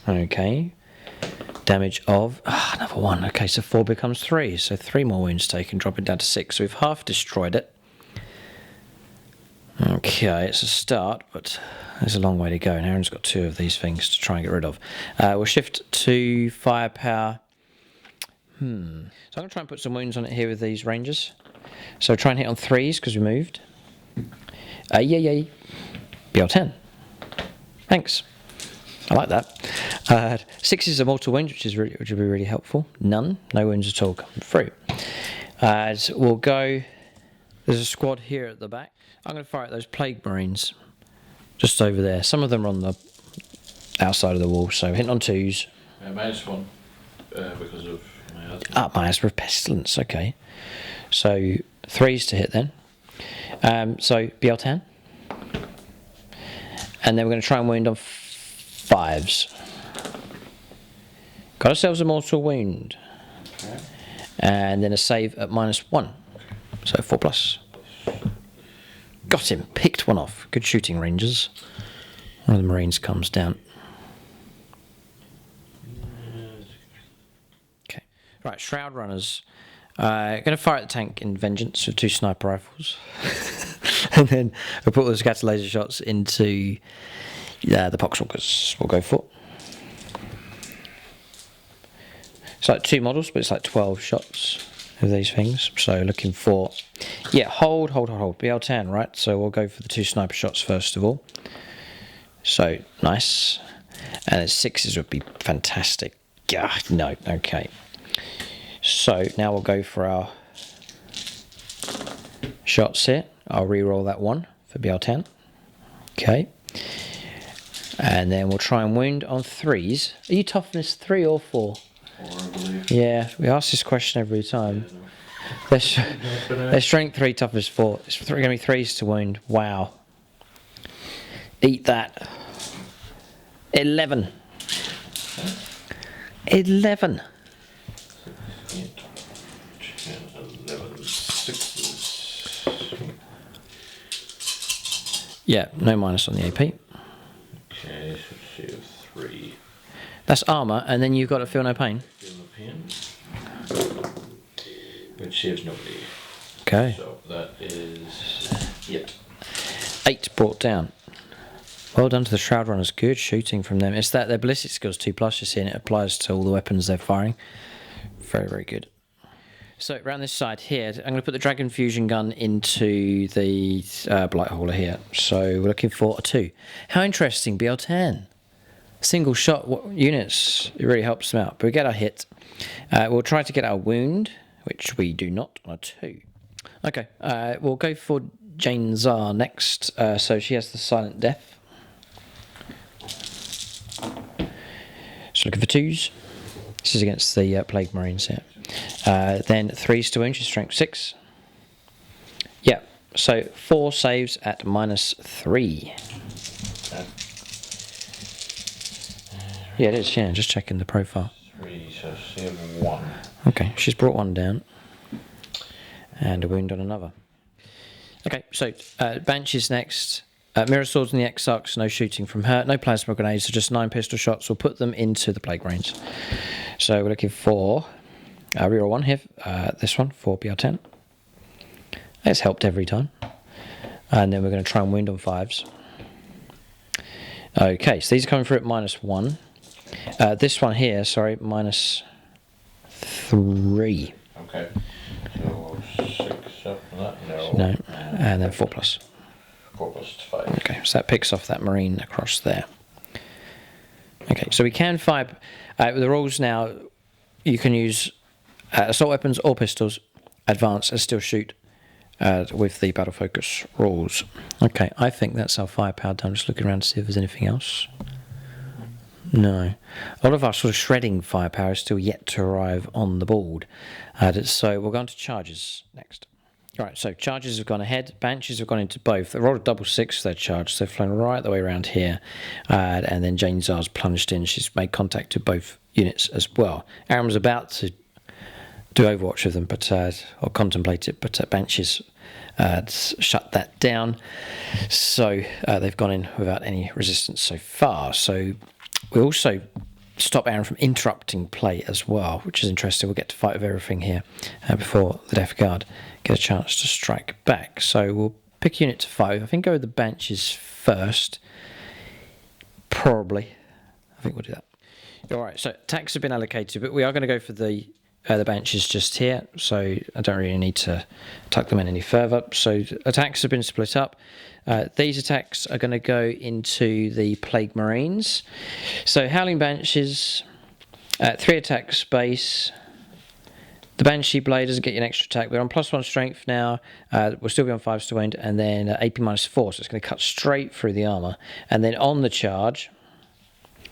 Okay. Damage of another 1. Okay, so 4 becomes 3. So 3 more wounds taken, dropping down to 6. So we've half destroyed it. Okay, it's a start, but there's a long way to go. And Aaron's got 2 of these things to try and get rid of. We'll shift to firepower. So I'm going to try and put some wounds on it here with these rangers. So try and hit on 3s because we moved. Yay. BL-10. Thanks. I like that. 6 is a mortal wound, which would be really helpful. None, no wounds at all coming through. So we'll go. There's a squad here at the back. I'm going to fire at those Plague Marines, just over there. Some of them are on the outside of the wall, so hitting on 2s. -1 because of my asthma. My asthma pestilence. Okay, so 3s to hit then. So BL-10, and then we're going to try and wound on 5s. Got ourselves a mortal wound. Okay. And then a save at -1. So 4+. Got him. Picked one off. Good shooting, Rangers. One of the Marines comes down. Okay. Right, Shroud Runners. Going to fire at the tank in Vengeance with 2 sniper rifles. And then we'll put all the scatter laser shots into the Poxwalkers. We'll go for. It's like 2 models, but it's like 12 shots of these things. So looking for, hold. BL-10, right? So we'll go for the 2 sniper shots first of all. So nice. And 6s would be fantastic. No, okay. So now we'll go for our shots here. I'll re-roll that 1 for BL-10. Okay. And then we'll try and wound on 3s. Are you toughness 3 or 4? 4, I believe. Yeah, we ask this question every time. They're strength 3, toughness 4. It's going to be 3s to wound. Wow. Eat that. 11. 11. 8, 10, 11, 6s. Yeah, no minus on the AP. Okay, so save 3. That's armour, and then you've got to feel no pain. Feel no pain. Which saves nobody. Okay. So that is 8 brought down. Well done to the Shroud Runners. Good shooting from them. It's that their ballistic skills 2+, you see, and it applies to all the weapons they're firing. Very, very good. So around this side here, I'm going to put the Dragon Fusion Gun into the Blight Hauler here. So we're looking for a 2. How interesting, BL-10. Single shot units, it really helps them out. But we get our hit. We'll try to get our wound, which we do not on a 2. Okay, we'll go for Jane Czar next. So she has the Silent Death. So looking for 2s. This is against the Plague Marines here. Then 3s to wound, she's strength 6. Yeah, so 4 saves at -3. Yeah, it is, yeah, just checking the profile. 3, so save 1. Okay, she's brought 1 down. And a wound on another. Okay, so Banshee's next. Mirror swords in the Exarchs, no shooting from her. No plasma grenades, so just 9 pistol shots. We'll put them into the plague marines. So we're looking for a reroll 1 here. This one for BR10. It's helped every time. And then we're going to try and wound on 5s. Okay, so these are coming through at -1. This one here, sorry, -3. Okay. So 6 up from that? No. No. And then 4+. 4 plus 5. Okay, so that picks off that marine across there. Okay, so we can fire. The rules now, you can use assault weapons or pistols, advance and still shoot with the battle focus rules. Okay, I think that's our firepower done. Just looking around to see if there's anything else. No. A lot of our sort of shredding firepower is still yet to arrive on the board. So we'll go on to charges next. Right, so charges have gone ahead, banshees have gone into both. They rolled a double 6 for their charge, so they've flown right the way around here. And then Jane Czar's plunged in, she's made contact to both units as well. Aaron was about to do Overwatch with them, but or contemplate it, but banshees shut that down. So they've gone in without any resistance so far. So we also stop Aaron from interrupting play as well, which is interesting. We'll get to fight with everything here before the Death Guard get a chance to strike back. So we'll pick a unit to fight with. I think go with the Banshees first. Probably. I think we'll do that. Alright, so attacks have been allocated, but we are going to go for the Banshees just here, so I don't really need to tuck them in any further. So attacks have been split up. These attacks are going to go into the Plague Marines. So Howling Banshees, 3 attack space. The Banshee Blade doesn't get you an extra attack. We're on +1 strength now. We'll still be on 5s to wound, and then AP -4, so it's going to cut straight through the armour. And then on the charge,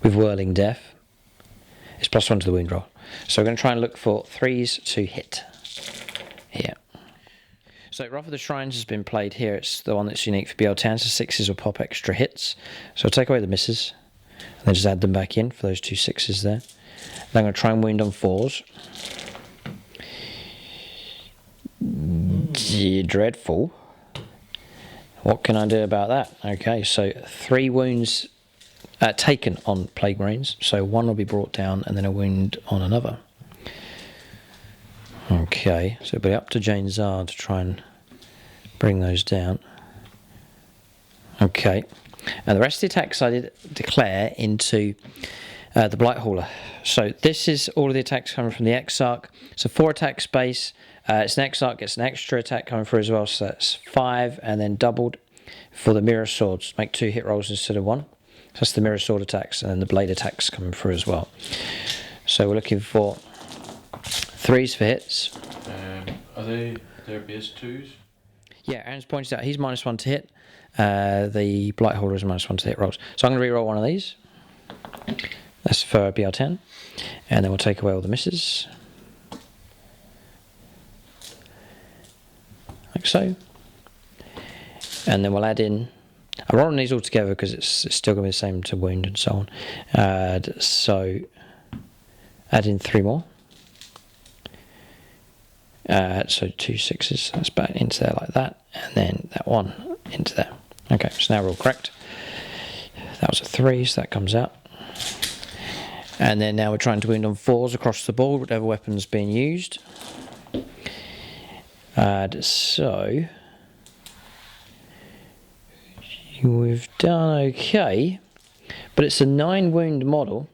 with Whirling Death, it's +1 to the wound roll. So we're going to try and look for 3s to hit here. So Wrath of the Shrines has been played here. It's the one that's unique for BL10, so 6s will pop extra hits. So I'll take away the misses, and then just add them back in for those 2 6s there. Then I'm going to try and wound on 4s. Dreadful. What can I do about that? Okay, so 3 wounds taken on Plague Marines, so 1 will be brought down and then a wound on another. Okay, so it'll be up to Jane Czar to try and bring those down. Okay, and the rest of the attacks I did declare into the Blight Hauler. So this is all of the attacks coming from the Exarch. So 4 attack space. It's an Exarch, gets an extra attack coming through as well, so that's 5, and then doubled for the Mirror Swords. Make 2 hit rolls instead of 1. So that's the Mirror Sword attacks, and then the Blade attacks coming through as well. So we're looking for 3s for hits. Are they their base 2s? Yeah, Aaron's pointed out he's -1 to hit. The Blight Hauler is -1 to hit rolls. So I'm going to reroll one of these. That's for BR10. And then we'll take away all the misses. Like so. And then we'll add in... I'm rolling these all together because it's still going to be the same to wound and so on. So add in 3 more. So 2 6s, that's back into there like that, and then that 1 into there. Okay, so now we're all correct. That was a 3, so that comes out. And then now we're trying to wound on 4s across the board, whatever weapon's being used. So we've done okay, but it's a 9 wound model.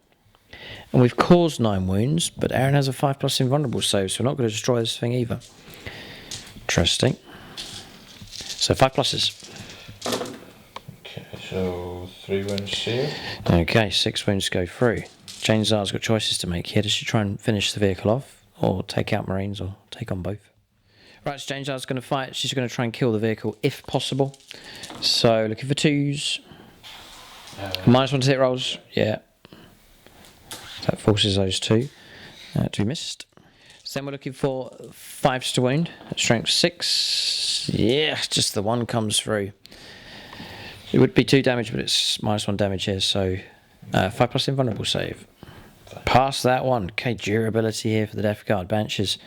And we've caused 9 wounds, but Aaron has a 5+ invulnerable save, so we're not going to destroy this thing either. Interesting. So 5+s. Okay, so 3 wounds here. Okay, 6 wounds go through. Jane Czar's got choices to make here. Does she try and finish the vehicle off, or take out Marines, or take on both? Right, so Jane Czar's going to fight. She's going to try and kill the vehicle if possible. So looking for 2s. -1 to hit rolls. Yeah. That forces those 2 to be missed. So then we're looking for 5s to wound. At strength 6. Yeah, just the 1 comes through. It would be 2 damage, but it's -1 damage here, so 5+ invulnerable save. Pass that one. Okay, durability here for the Death Guard. Banshees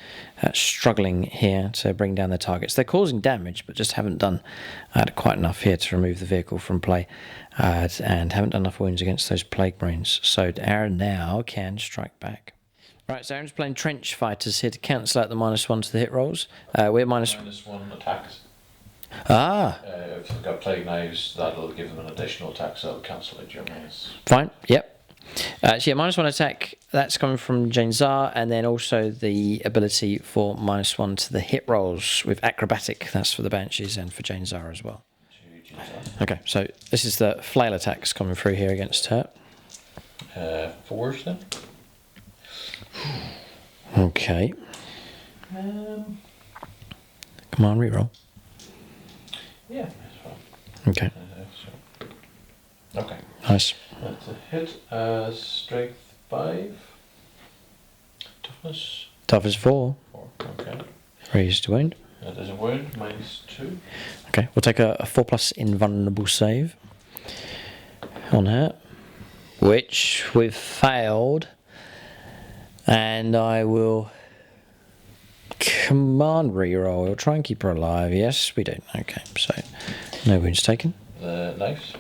struggling here to bring down their targets. They're causing damage, but just haven't done quite enough here to remove the vehicle from play, and haven't done enough wounds against those Plague Marines. So Aaron now can strike back. Right, so Aaron's playing Trench Fighters here to cancel out the -1 to the hit rolls. We're -1 attacks. If they've got Plague Knives, that'll give them an additional attack, so it'll cancel out your minus. Fine, yep. So yeah, -1 attack, that's coming from Jane Zar, and then also the ability for -1 to the hit rolls with Acrobatic. That's for the Banshees and for Jane Zar as well. Okay, so this is the flail attacks coming through here against her. 4s then. Okay. Come on, reroll. Yeah, that's fine. Okay. Okay. Nice. That's a hit. Strength 5. Toughness. Toughness 4. 4. Okay. Raised to wound. That is a wound. -2. Okay, we'll take a 4+ invulnerable save on her, which we've failed. And I will command reroll. We'll try and keep her alive. Yes, we do. Okay, so no wounds taken. The knives.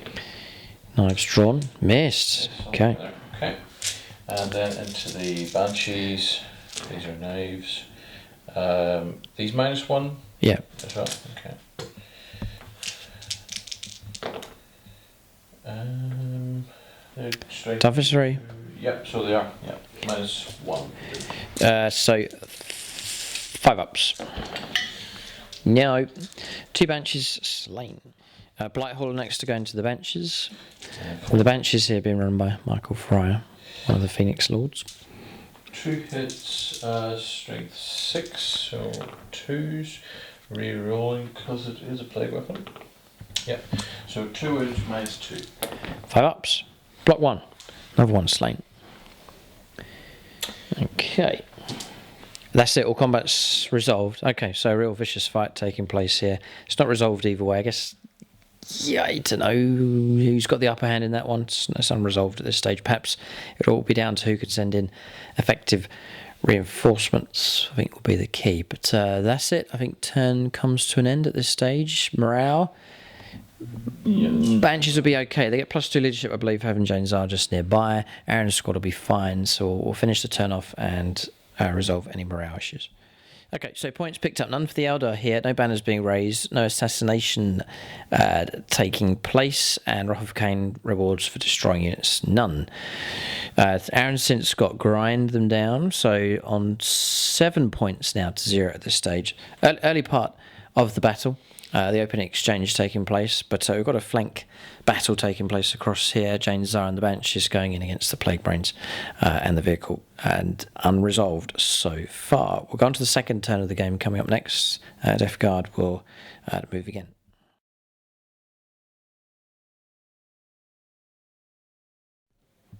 Knives drawn. Missed. Okay. Okay. And then into the Banshees. These are knives. These -1? Yeah. As well. Okay. Toughness 3. Yep, so they are. Yep. -1. So 5 ups. No. 2 Banshees slain. Blighthauler next to go into the Benches. And the Benches here being run by Michael Fryer, one of the Phoenix Lords. 2 hits, strength 6, so 2s. Re-rolling because it is a plague weapon. Yep. So 2 wounds -2. 5 ups. Block 1. Another 1 slain. Okay. That's it. All combat's resolved. Okay, so a real vicious fight taking place here. It's not resolved either way. I guess, yeah, I don't know who's got the upper hand in that one. It's unresolved at this stage. Perhaps it'll all be down to who could send in effective reinforcements, I think will be the key. But that's it. I think turn comes to an end at this stage. Morale. Yes. Banshees will be okay. They get +2 leadership, I believe, having Jane Zar just nearby. Aaron's squad will be fine, so we'll finish the turn off and resolve any morale issues. Okay, so points picked up. None for the Eldar here. No banners being raised. No assassination taking place. And Wrath of Cain rewards for destroying units. None. Aaron since got grind them down. So on 7 points now to 0 at this stage. Early part of the battle. The opening exchange taking place, but we've got a flank battle taking place across here. Jane Zar and the Banshees going in against the Plague Brains and the vehicle, and unresolved so far. We'll go on to the second turn of the game coming up next. Death Guard will move again.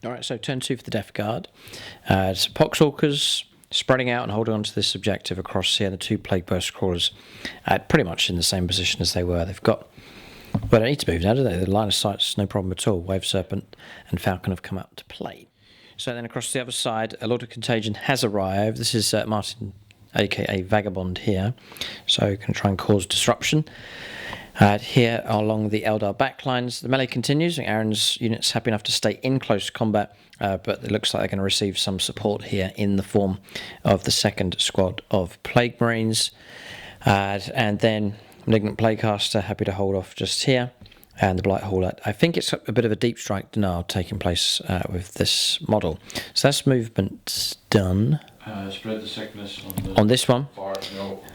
Alright, so turn 2 for the Death Guard. It's Poxhawkers spreading out and holding on to this objective across here. The 2 Plague Burst Crawlers pretty much in the same position as they were. They've got, well, they don't need to move now, do they? The line of sight's no problem at all. Wave Serpent and Falcon have come out to play. So then across the other side, a Lord of Contagion has arrived. This is Martin, aka Vagabond here. So you can try and cause disruption. Here along the Eldar backlines, the melee continues. Aaron's unit's happy enough to stay in close combat, but it looks like they're going to receive some support here in the form of the second squad of Plague Marines. And then Malignant Plaguecaster happy to hold off just here. And the Blighthauler, I think it's a bit of a deep strike denial taking place with this model. So that's movement done. Spread the sickness on this one?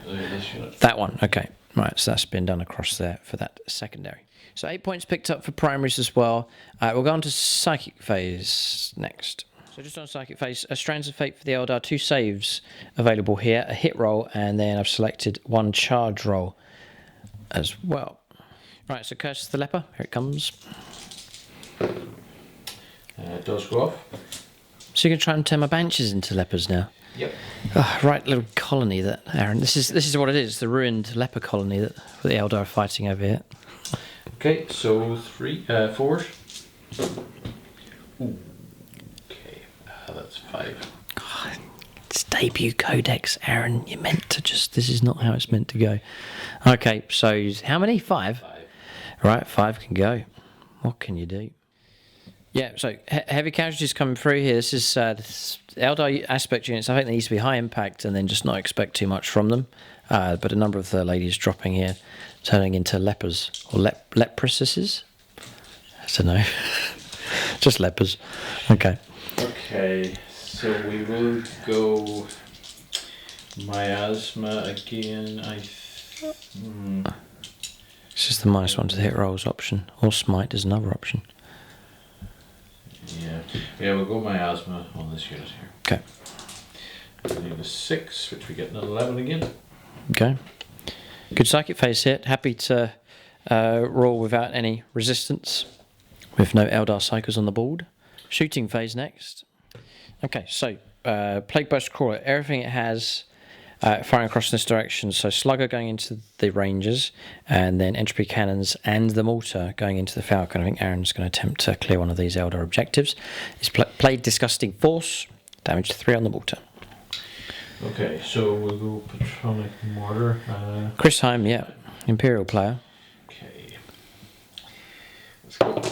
This unit. That one, okay. Right, so that's been done across there for that secondary. So 8 points picked up for primaries as well. We'll go on to Psychic Phase next. So just on Psychic Phase, Strands of Fate for the Eldar, 2 saves available here, a hit roll, and then I've selected 1 charge roll as well. Right, so Curse of the Leper, here it comes. It does go off. So you're going to try and turn my Banshees into lepers now? Yep. Oh, right, little colony that, Aaron. This is what it is, the ruined leper colony that the Eldar are fighting over here. Okay, so 4s. Ooh. Okay. that's 5. It's debut codex, Aaron. You meant to just... This is not how it's meant to go. Okay, so how many? 5? 5. Right, 5 can go. What can you do? Yeah, so heavy casualties coming through here. This is Eldar aspect units. I think they need to be high impact and then just not expect too much from them. But a number of the ladies dropping here, turning into lepers or leprosises. I don't know. Just lepers. Okay. Okay, so we will go miasma again. It's just the -1 to the hit rolls option. Or smite is another option. Yeah, we'll go miasma on this unit here. Okay. We need a 6, which we get an 11 again. Okay. Good psychic phase hit. Happy to roll without any resistance. With no Eldar cycles on the board. Shooting phase next. Okay, so Plague Burst Crawler. Everything it has firing across this direction. So Slugger going into the Rangers, and then Entropy Cannons and the Mortar going into the Falcon. I think Aaron's going to attempt to clear one of these Eldar objectives. He's played Disgusting Force. Damage 3 on the Mortar. Okay, so we'll go Patronic Mortar. Chris Heim, yeah. Imperial player. Okay. Let's go.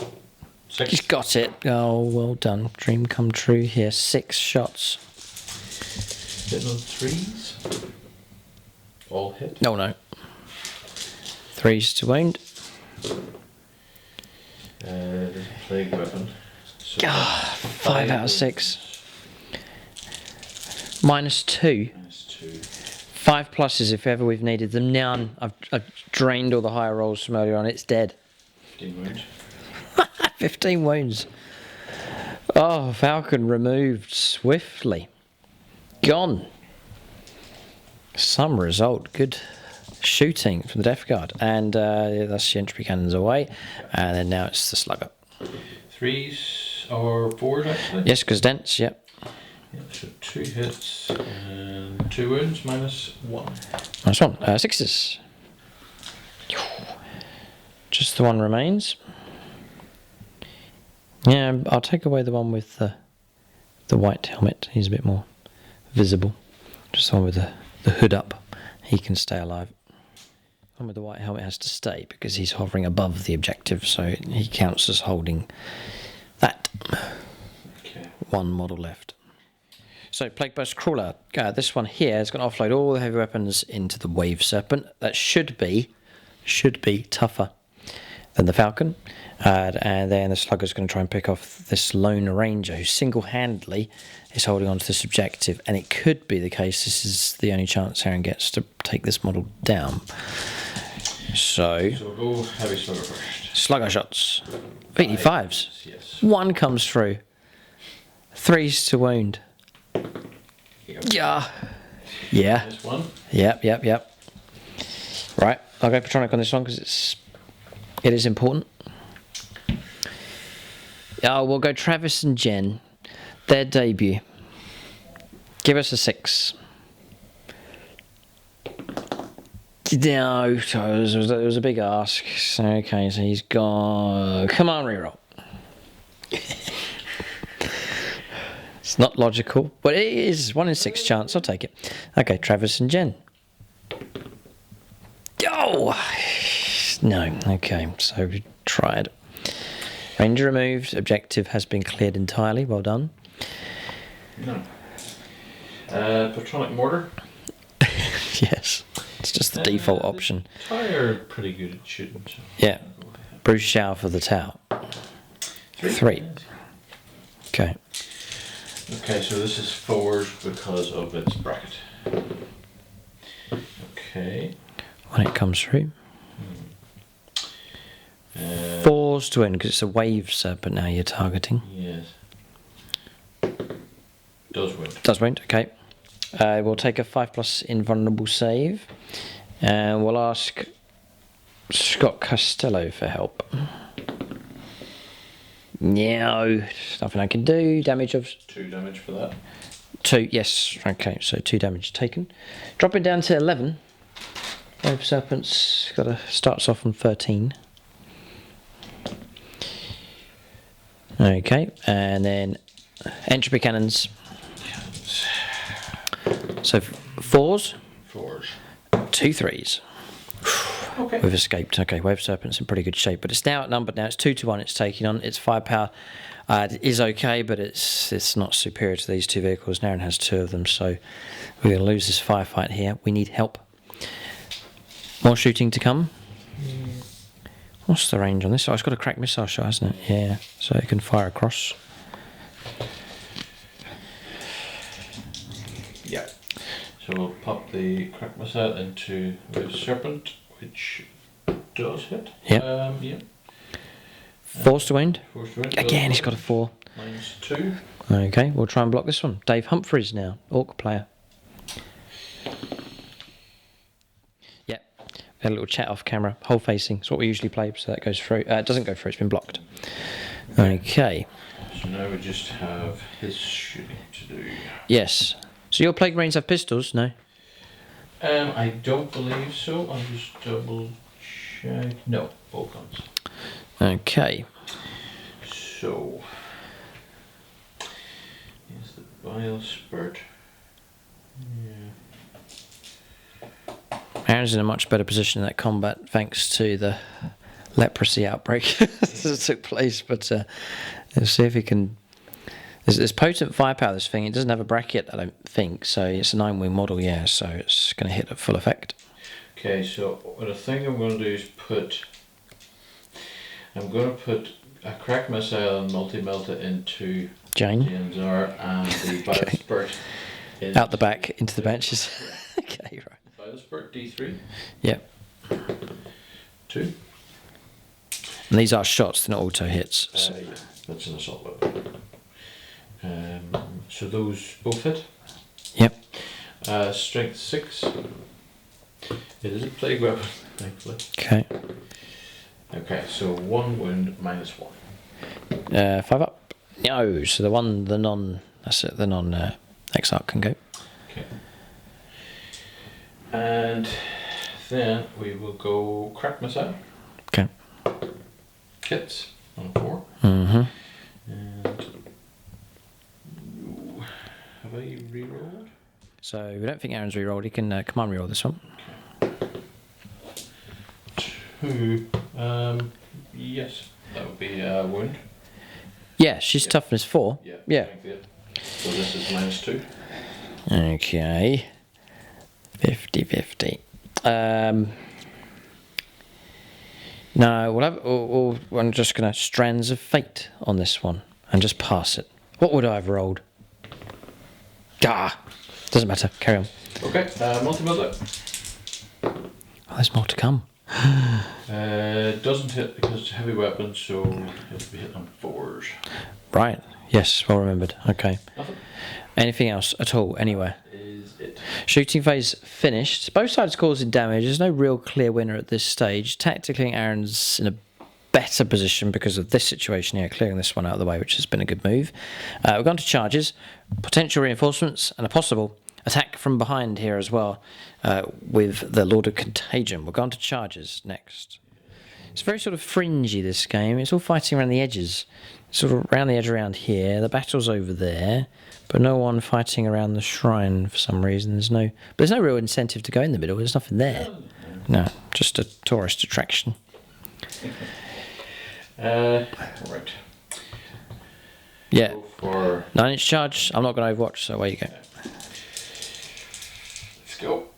6. He's got it. Oh, well done. Dream come true here. 6 shots. Hitting on 3s. All hit. No. 3s to wound. There's a plague weapon. So 5 out of 6. -2. -2. 5 pluses if ever we've needed them. None. I've drained all the higher rolls from earlier on. It's dead. 15 wounds. 15 wounds. Oh, Falcon removed swiftly. Gone. Some result. Good shooting from the Death Guard. And that's the Entropy Cannons away. And then now it's the Slugger. 3s or 4s actually? Yes, because dense, yep. Yeah, so 2 hits and 2 wounds, -1. Nice one. 6s. Just the one remains. Yeah, I'll take away the one with the white helmet. He's a bit more visible. Just the one with the hood up. He can stay alive. The one with the white helmet has to stay because he's hovering above the objective, so he counts as holding that. Okay. One model left. So, Plague Burst Crawler. This one here is going to offload all the heavy weapons into the Wave Serpent. That should be tougher than the Falcon. And then the Slugger's going to try and pick off this Lone Ranger who single-handedly is holding on to this objective. And it could be the case this is the only chance Aaron gets to take this model down. So we'll go heavy slugger first. Slugger shots. 85s. Yes. 1 comes through. 3s to wound. Yep. Yeah. This one. Yep. Right, I'll go Patronic on this one because it is important. We'll go Travis and Jen. Their debut. Give us a 6. No, it was a big ask. Okay, so he's gone. Come on, reroll. It's not logical, but it is 1 in 6 chance. I'll take it. Okay, Travis and Jen. Oh! No, okay, so we tried. Ranger removed. Objective has been cleared entirely. Well done. No. Patronic Mortar. Yes, it's just the default option. Are pretty good at shooting. So Yeah. Bruce Shaw for the Tower. 3. Okay. Okay, so this is 4s because of its bracket. Okay. When it comes through. 4s to win because it's a Wave Serpent now you're targeting. Yes. Does win. Does win, okay. We'll take a 5+ invulnerable save. And we'll ask Scott Costello for help. No, nothing I can do. Damage of 2 damage for that. 2, yes. Okay, so 2 damage taken. Dropping down to 11. Wave Serpent's starts off on 13. Okay, and then Entropy cannons. So 4s. 4s. 2 3s. Okay. We've escaped. Okay, Wave Serpent's in pretty good shape, but it's now outnumbered now. It's 2-1 it's taking on. Its firepower is okay, but it's not superior to these two vehicles. Naren has 2 of them, so we're going to lose this firefight here. We need help. More shooting to come. What's the range on this? Oh, it's got a crack missile shot, hasn't it? Yeah, so it can fire across. Yeah. So we'll pop the crack missile into the Serpent, which does hit. Yeah. Yeah. Force to wound. Force to wound. Again, he's got a 4. -2. Okay, we'll try and block this one. Dave Humphreys now, Orc player. Yep, we had a little chat off camera. Hole facing, it's what we usually play, so that goes through. It doesn't go through, it's been blocked. Okay. So now we just have his shooting to do. Yes. So your Plague Marines have pistols? No? I don't believe so. I'll just double check. No, bolt guns. Okay. So, here's the Bile Spurt. Yeah. Aaron's in a much better position in that combat thanks to the leprosy outbreak that took place, but let's see if he can. There's potent firepower, this thing. It doesn't have a bracket, I don't think, so it's a 9-wing model, yeah, so it's going to hit at full effect. Okay, so the thing I'm going to do is I'm going to put a crack missile and multi-melta into Jane R and the Bile Spurt out the back into the benches. Okay, right. Bile Spurt D3. Yep. 2. And these are shots, they're not auto hits. So. Yeah, that's an assault weapon. So those both hit. Yep. Strength 6. It is a plague weapon, thankfully. Okay. Okay, so 1 wound -1. 5 up. No, so the non Exarch can go. Okay. And then we will go crack missile. Okay. Hits on a 4. Mm-hmm. And have I rerolled? So we don't think Aaron's rerolled. He can command reroll this one. Okay. 2. Yes, that would be a wound. Yeah, she's toughness 4. Yeah. So this is -2. Okay. 50-50. No, I'm just going to Strands of Fate on this one and just pass it. What would I have rolled? Doesn't matter. Carry on. Okay, multi-melta. Oh, there's more to come. Doesn't hit because it's a heavy weapon, so it'll be hit on 4s. Right. Yes, well remembered. Okay. Nothing. Anything else at all, anywhere? Is it? Shooting phase finished. Both sides causing damage. There's no real clear winner at this stage. Tactically, Aaron's in a better position because of this situation here, clearing this one out of the way, which has been a good move. We've gone to charges, potential reinforcements, and a possible attack from behind here as well with the Lord of Contagion. We're going to charges next. It's very sort of fringy, this game. It's all fighting around the edges. Sort of around the edge around here. The battle's over there, but no one fighting around the shrine for some reason. But there's no real incentive to go in the middle. There's nothing there. No, just a tourist attraction. Right. Yeah. Go for 9-inch charge. I'm not going to Overwatch, so away you go. Let's go.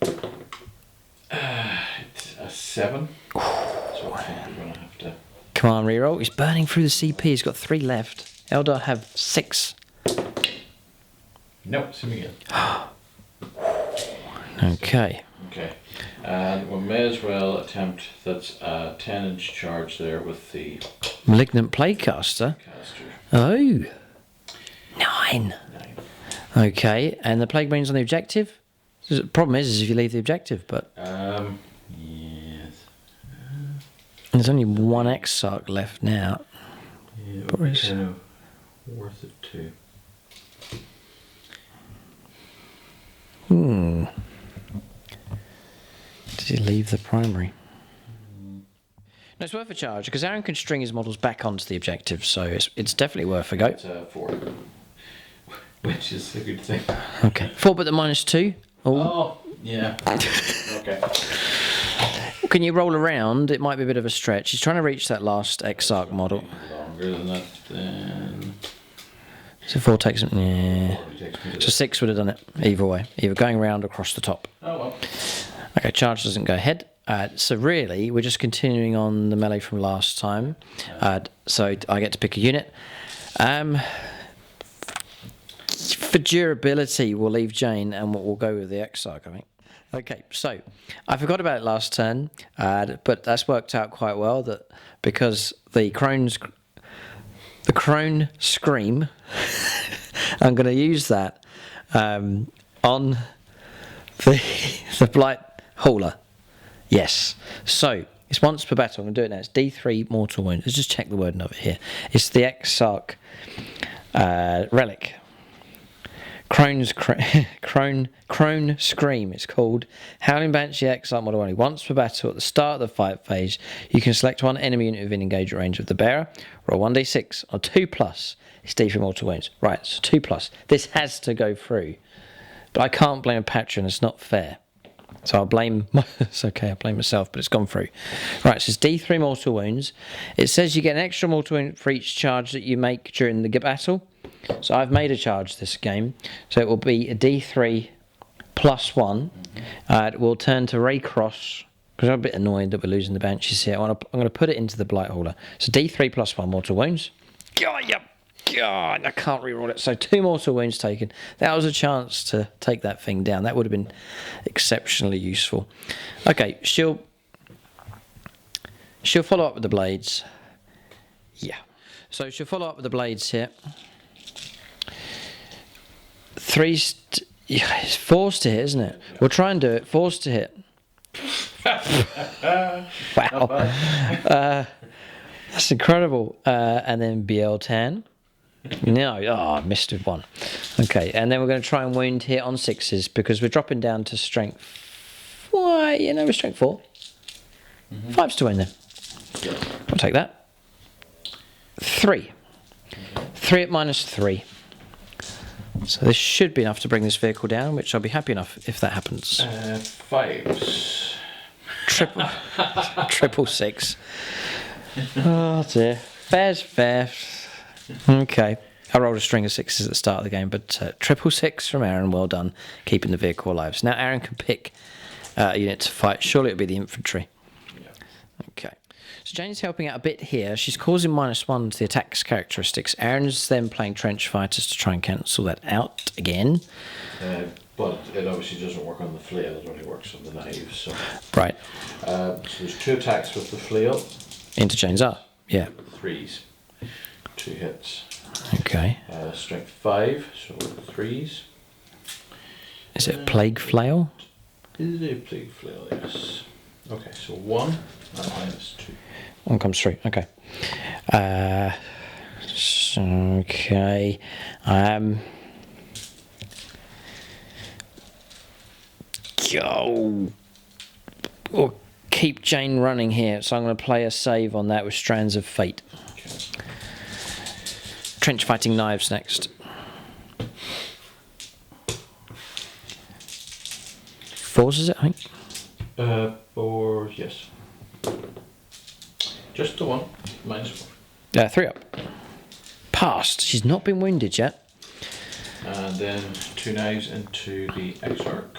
It's a 7. So I think we're going to have to. Come on, reroll. He's burning through the CP. He's got 3 left. Eldar have 6. No, see me again. Okay. Okay. And we may as well attempt that's a 10-inch charge there with the Malignant Plaguecaster. Oh. 9. Okay, and the Plague Marines on the objective? The problem is if you leave the objective, but... Yes. There's only 1 Exarch left now. Yeah, it would be kind of worth it too. Did he leave the primary? No, it's worth a charge, because Aaron can string his models back onto the objective, so it's definitely worth a go. It's 4. which is a good thing. Okay. 4 but the -2. Oh, yeah. Okay. Can you roll around? It might be a bit of a stretch. He's trying to reach that last Exarch model. Longer than that, then. So 4 takes him. Yeah. So 6 would have done it either way. Either going round or across the top. Oh well. Okay, charge doesn't go ahead. So really, we're just continuing on the melee from last time. So I get to pick a unit. For durability, we'll leave Jane and we'll go with the Exarch, I think. Okay, so I forgot about it last turn, but that's worked out quite well. That because the crone scream, I'm going to use that on the blight hauler. Yes. So it's once per battle. I'm going to do it now. It's D3 mortal wounds. Let's just check the wording of it here. It's the Exarch relic. Crone Scream, it's called. Howling Banshee Exarch model only. Once per battle at the start of the fight phase, you can select one enemy unit within engagement range of the bearer. Roll 1d6 or 2+. It's D3 mortal wounds. Right, so 2+. This has to go through. But I can't blame a patron, it's not fair. So I'll blame... It's okay, I'll blame myself, but it's gone through. Right, so it's D3 mortal wounds. It says you get an extra mortal wound for each charge that you make during the battle. So I've made a charge this game. So it will be a D3 +1. It will turn to Raycross, because I'm a bit annoyed that we're losing the Banshees here. I'm going to put it into the Blight Hauler. So D3 +1 mortal wounds. God, yep. God, I can't reroll it. So 2 mortal wounds taken. That was a chance to take that thing down. That would have been exceptionally useful. Okay, she'll follow up with the blades. Yeah. So she'll follow up with the blades here. 's forced to hit, isn't it? We'll try and do it. Forced to hit. Wow. That's incredible. And then BL 10. No, I missed with 1. Okay, and then we're going to try and wound here on 6s because we're dropping down to strength. Why? We're strength 4. 5's to win then. We'll take that. 3. 3 at -3. So this should be enough to bring this vehicle down, which I'll be happy enough if that happens. 5s. Triple 6. Oh dear. Fair's fair. Okay. I rolled a string of 6s at the start of the game, but triple 6 from Aaron. Well done, keeping the vehicle alive. So now Aaron can pick a unit to fight. Surely it'll be the infantry. Yeah. Okay. So Jane's helping out a bit here. She's causing -1 to the attack's characteristics. Aaron's then playing trench fighters to try and cancel that out again. But it obviously doesn't work on the flail. It only works on the knives. So. Right. So there's 2 attacks with the flail. Into Jane's R. Yeah. 3s. 2 hits. Okay. Strength 5, so 3s. Is it a plague flail? Is it a plague flail? Yes. Okay, so 1 and -2. 1 comes through. Okay. Okay. Go. We'll keep Jane running here, so I'm going to play a save on that with Strands of Fate. Okay. Trench fighting knives next. 4s, is it, I think? 4, yes. Just the 1, -1. 3 up. Passed. She's not been wounded yet. And then 2 knives into the Exarch.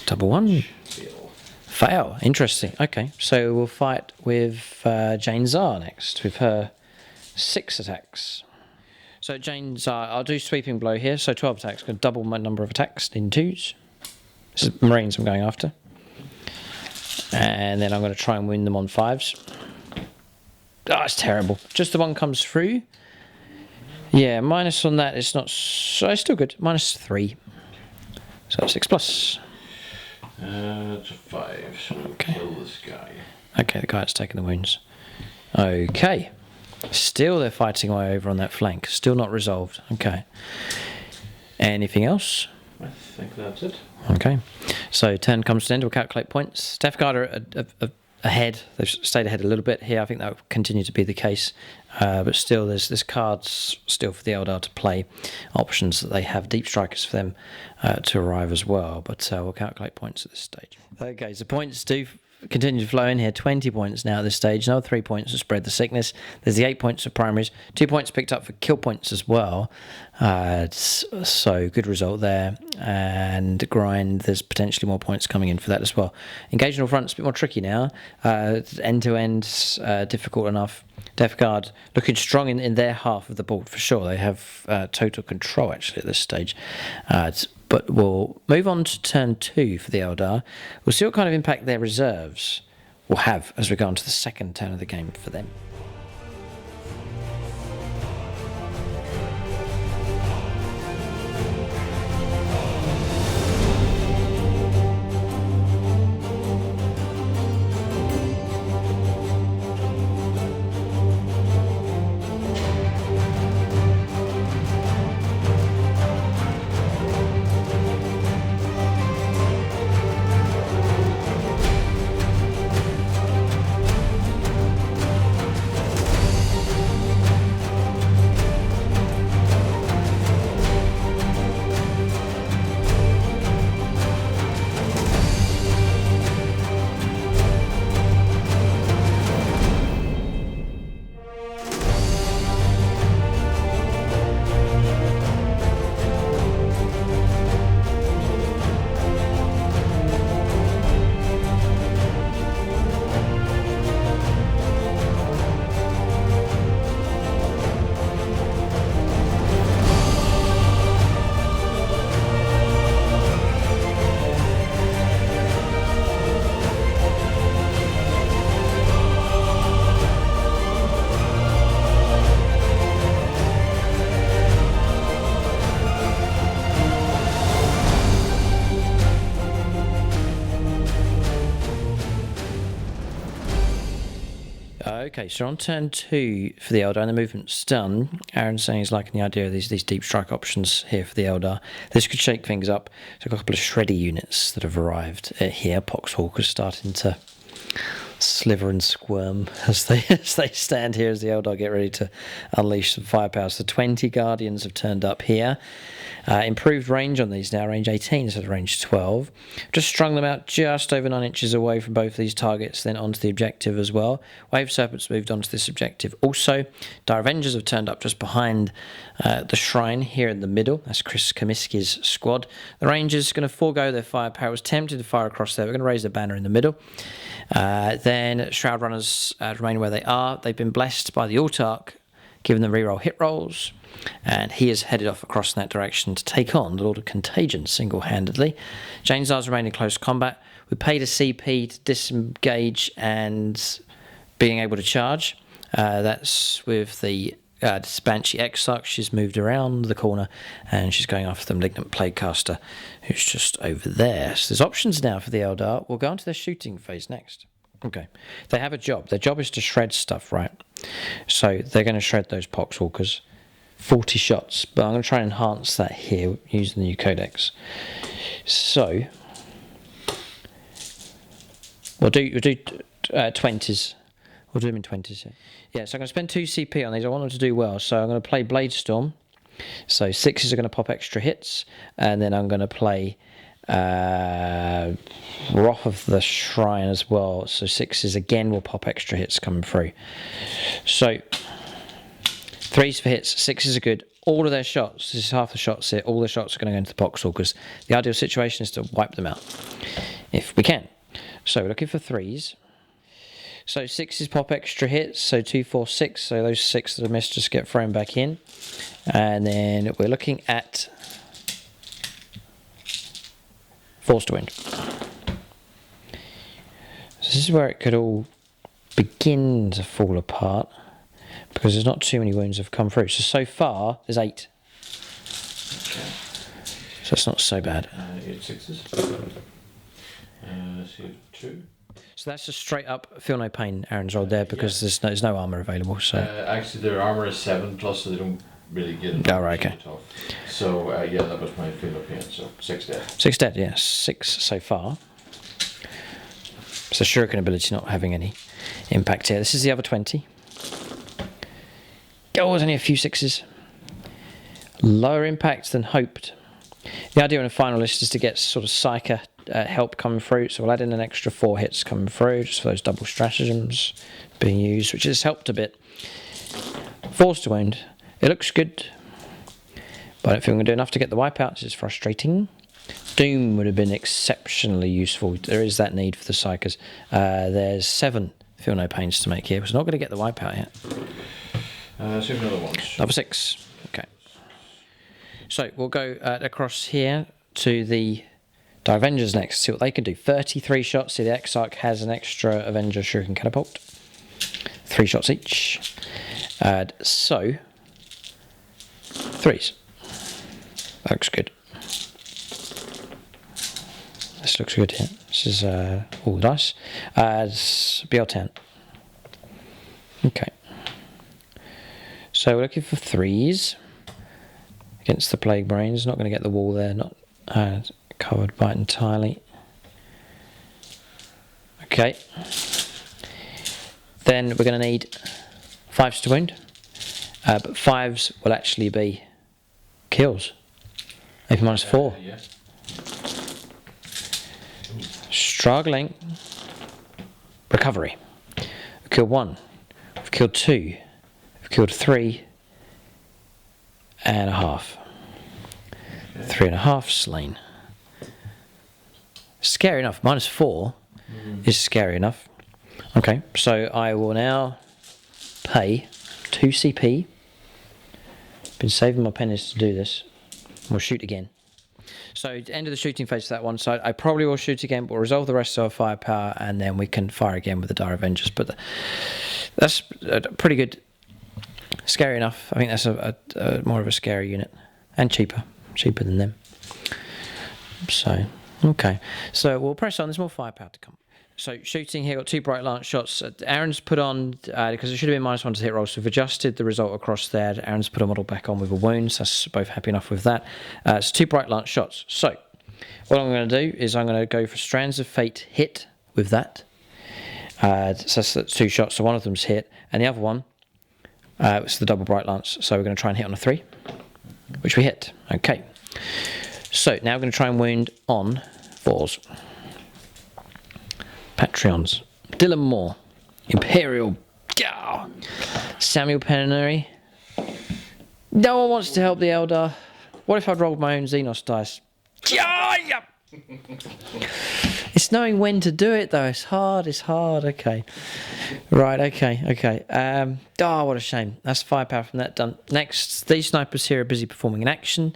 Double 1. Fail. Fail. Interesting. Okay, so we'll fight with Jane Czar next, with her 6 attacks. So Jane Czar, I'll do sweeping blow here, so 12 attacks. Going to double my number of attacks in 2s. This is Marines I'm going after. And then I'm going to try and win them on 5s. Oh, it's terrible. Just the 1 comes through. Yeah, minus on that, it's not... So it's still good. -3. So 6+. It's a 5, so we'll kill this guy. Okay, the guy that's taken the wounds. Okay. Still they're fighting away over on that flank. Still not resolved. Okay. Anything else? I think that's it. Okay. So turn comes to an end. We'll calculate points. Death Guard are ahead. They've stayed ahead a little bit here. I think that will continue to be the case. But still, there's cards still for the Eldar to play. Options that they have. Deep Strikers for them to arrive as well. But we'll calculate points at this stage. Okay, so points do continue to flow in here. 20 points now at this stage. Another 3 points to spread the sickness. There's the 8 points for primaries. 2 points picked up for kill points as well. So good result there. And grind, there's potentially more points coming in for that as well. Engagement front's a bit more tricky now. End to end, difficult enough. Death Guard looking strong in their half of the board for sure. They have total control actually at this stage. But we'll move on to turn 2 for the Eldar. We'll see what kind of impact their reserves will have as we go on to the second turn of the game for them. Okay, so on turn 2 for the Eldar, and the movement's done. Aaron's saying he's liking the idea of these deep strike options here for the Eldar. This could shake things up. So a couple of shreddy units that have arrived here. Poxhawkers starting to sliver and squirm as they stand here as the Eldar get ready to unleash some firepower. So 20 Guardians have turned up here. Improved range on these now, range 18 instead of range 12. Just strung them out just over 9 inches away from both of these targets, then onto the objective as well. Wave Serpents moved onto this objective also. Dire Avengers have turned up just behind the shrine here in the middle. That's Chris Comiskey's squad. The Rangers are going to forego their firepower. I was tempted to fire across there. We're going to raise the banner in the middle. Then Shroud Runners remain where they are. They've been blessed by the Autarch, giving them reroll hit rolls, and he is headed off across in that direction to take on the Lord of Contagion single-handedly. Janezar's remain in close combat. We paid a CP to disengage and being able to charge. That's with the Banshee Exarch. She's moved around the corner and she's going after the Malignant Plaguecaster, who's just over there. So there's options now for the Eldar. We'll go on to their shooting phase next. Okay, they have a job. Their job is to shred stuff, right? So they're going to shred those Poxhawkers. 40 shots, but I'm going to try and enhance that here using the new codex. So we'll do 20s. We'll do them in 20s here. Yeah, so I'm going to spend 2 CP on these. I want them to do well, so I'm going to play Bladestorm. So 6s are going to pop extra hits, and then I'm going to play Wrath of the Shrine as well. So 6s again will pop extra hits coming through. So 3s for hits, 6s are good. All of their shots, this is half the shots here, all the shots are going to go into the Poxhawkers. The ideal situation is to wipe them out, if we can. So we're looking for 3s. So 6s pop extra hits, so 2, 4, 6. So those 6 that are missed just get thrown back in. And then we're looking at Force to Wind. So this is where it could all begin to fall apart, because there's not too many wounds have come through. So far, there's 8. Okay. So it's not so bad. 8 6s. So 2. So that's just straight up feel no pain Aaron's rolled there, because there's no armour available. So actually their armour is 7+, so they don't really get it. Oh, right, okay. So yeah, that was my feel no pain. So 6 dead. 6 dead, yes. 6 so far. So shuriken ability not having any impact here. This is the other 20. Oh, there's only a few 6s. Lower impact than hoped. The idea in a final list is to get sort of psyker help coming through, so we'll add in an extra 4 hits coming through just for those double stratagems being used, which has helped a bit. 4s to wound. It looks good, but I don't think I'm going to do enough to get the wipeout. This is frustrating. Doom would have been exceptionally useful. There is that need for the psychers. There's 7 feel no pains to make here. It's not going to get the wipeout yet. So another ones. Number 6. Okay. So we'll go across here to the Avengers next, see what they can do. 33 shots. See, the Exarch has an extra Avenger Shuriken Catapult. 3 shots each. So, 3s. That looks good. This looks good here. This is all dice. BL10. Okay. So we're looking for 3s against the Plague Brains. Not going to get the wall there. Not covered by it entirely. Okay. Then we're going to need 5s to wound. But 5s will actually be kills. AP -4. Yeah. Struggling. Recovery. We've killed 1. We've killed 2. We've killed 3 and a half. 3.5 slain. Scary enough. -4 is scary enough. Okay, so I will now pay 2 CP. Been saving my pennies to do this. We'll shoot again. So end of the shooting phase for that one. So I probably will shoot again, but we'll resolve the rest of our firepower, and then we can fire again with the Dire Avengers. But that's pretty good. Scary enough. I think that's a more of a scary unit, and cheaper than them. So okay. So we'll press on. There's more firepower to come. So shooting here, got 2 bright lance shots. Aaron's put on, because it should have been -1 to hit rolls, so we've adjusted the result across there. Aaron's put a model back on with a wound, so that's both happy enough with that. It's 2 bright lance shots. So what I'm going to do is I'm going to go for Strands of Fate hit with that. So that's 2 shots, so one of them's hit, and the other one was the double bright lance. So we're going to try and hit on a 3, which we hit. Okay. So now we're going to try and wound on 4s. Patreons. Dylan Moore. Imperial. Gah! Samuel Pennary. No one wants to help the Eldar. What if I'd rolled my own Xenos dice? It's knowing when to do it, though. It's hard. Okay. Right, okay. What a shame. That's firepower from that done. Next, these snipers here are busy performing an action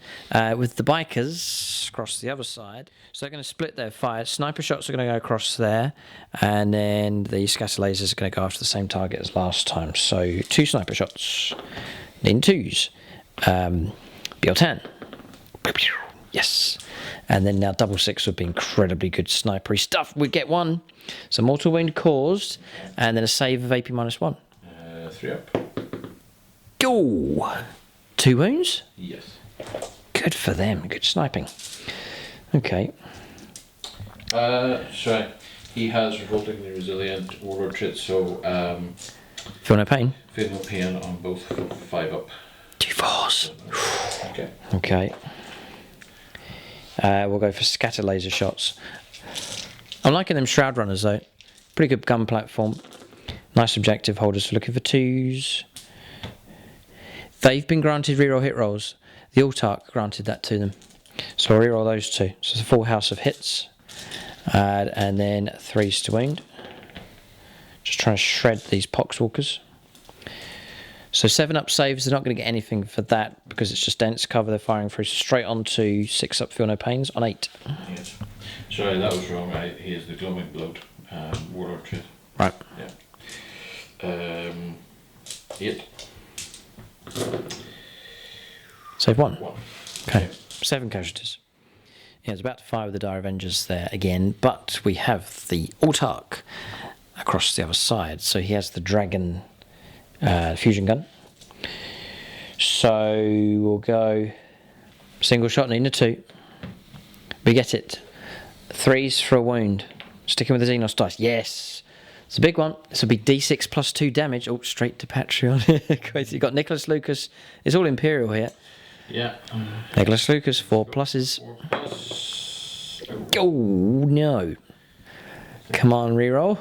with the bikers across the other side. So they're going to split their fire. Sniper shots are going to go across there, and then the scatter lasers are going to go after the same target as last time. So 2 sniper shots. Then 2s. BL10. Yes. And then now double 6 would be incredibly good snipery stuff. We get 1. So mortal wound caused, and then a save of AP -1. 3 up. Go! 2 wounds? Yes. Good for them. Good sniping. Okay. So he has revoltingly resilient warlord trait, so Feel no pain? feel no pain on both 5 up. 2 4s. Okay. Okay. We'll go for scatter laser shots. I'm liking them Shroud Runners though. Pretty good gun platform. Nice objective holders. Looking for 2s. They've been granted reroll hit rolls. The Autarch granted that to them. So I'll reroll those 2. So it's a full house of hits. And then 3s to wound. Just trying to shred these Poxwalkers. So 7 up saves, they're not going to get anything for that because it's just dense cover they're firing through. So straight on to 6 up, feel no pains on 8. Yes. Sorry, that was wrong. He is the glowing blood warlord trait. Right. Yeah. 8. Save 1. 1. Okay. 7 casualties. Yeah, it's about to fire with the Dire Avengers there again, but we have the Autarch across the other side. So he has the Dragon fusion gun. So we'll go single shot, needing a 2. We get it. 3s for a wound. Sticking with the Xenos dice. Yes. It's a big one. This will be D6 plus 2 damage. Oh, straight to Patreon. Crazy. You've got Nicholas Lucas. It's all Imperial here. Yeah. Nicholas Lucas, 4 pluses. 4+. Oh, no. Come on, reroll.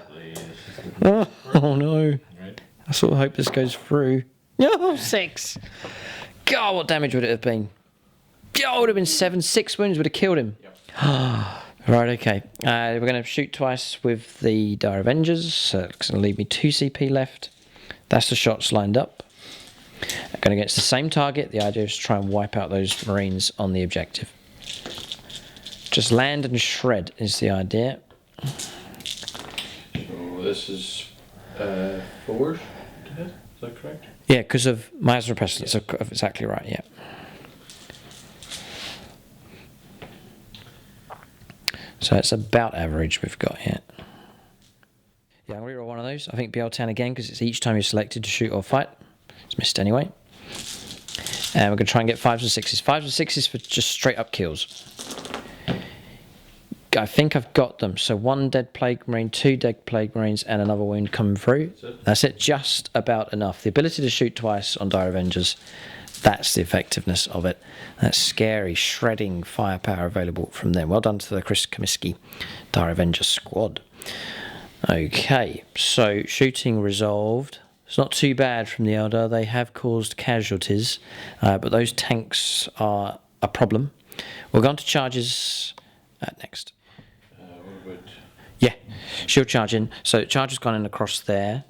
Oh, no. Right. I sort of hope this goes through. No, 6. God, what damage would it have been? Oh, it would have been 7. 6 wounds would have killed him. Yep. Right, okay. We're going to shoot twice with the Dire Avengers. So it's going to leave me 2 CP left. That's the shots lined up. I'm going against the same target. The idea is to try and wipe out those Marines on the objective. Just land and shred is the idea. So this is 4 to hit, is that correct? Yeah, because of Miasma Pestilence. Yeah. Exactly right, yeah. So it's about average we've got here. Yeah, I'm going to reroll one of those. I think BL10 again, because it's each time you're selected to shoot or fight. It's missed anyway. And we're going to try and get 5s and 6s. 5s and 6s for just straight up kills. I think I've got them. So 1 dead Plague Marine, 2 dead Plague Marines, and another wound coming through. That's it, just about enough. The ability to shoot twice on Dire Avengers, that's the effectiveness of it. That's scary, shredding firepower available from them. Well done to the Chris Comiskey Dire Avengers squad. Okay, so shooting resolved. It's not too bad from the Eldar. They have caused casualties, but those tanks are a problem. We'll go on to charges next. What about... Yeah, shield charge in. So charge has gone in across there.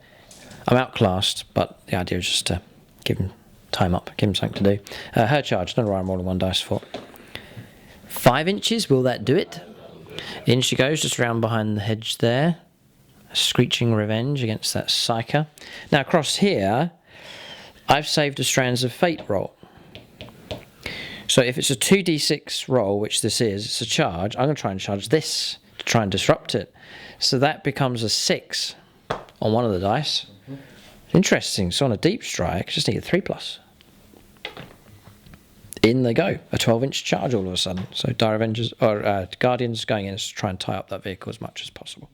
I'm outclassed, but the idea is just to give him time up, give him something to do. Her charge, another I'm rolling 1 dice for. 5 inches, will that do it? In she goes, just around behind the hedge there. A screeching revenge against that Psyker. Now across here, I've saved a Strands of Fate roll. So if it's a 2d6 roll, which this is, it's a charge, I'm going to try and charge this to try and disrupt it. So that becomes a 6 on one of the dice. Interesting. So on a deep strike, I just need a 3+. In they go. A 12-inch charge all of a sudden. So Dire Avengers, or Guardians going in to try and tie up that vehicle as much as possible.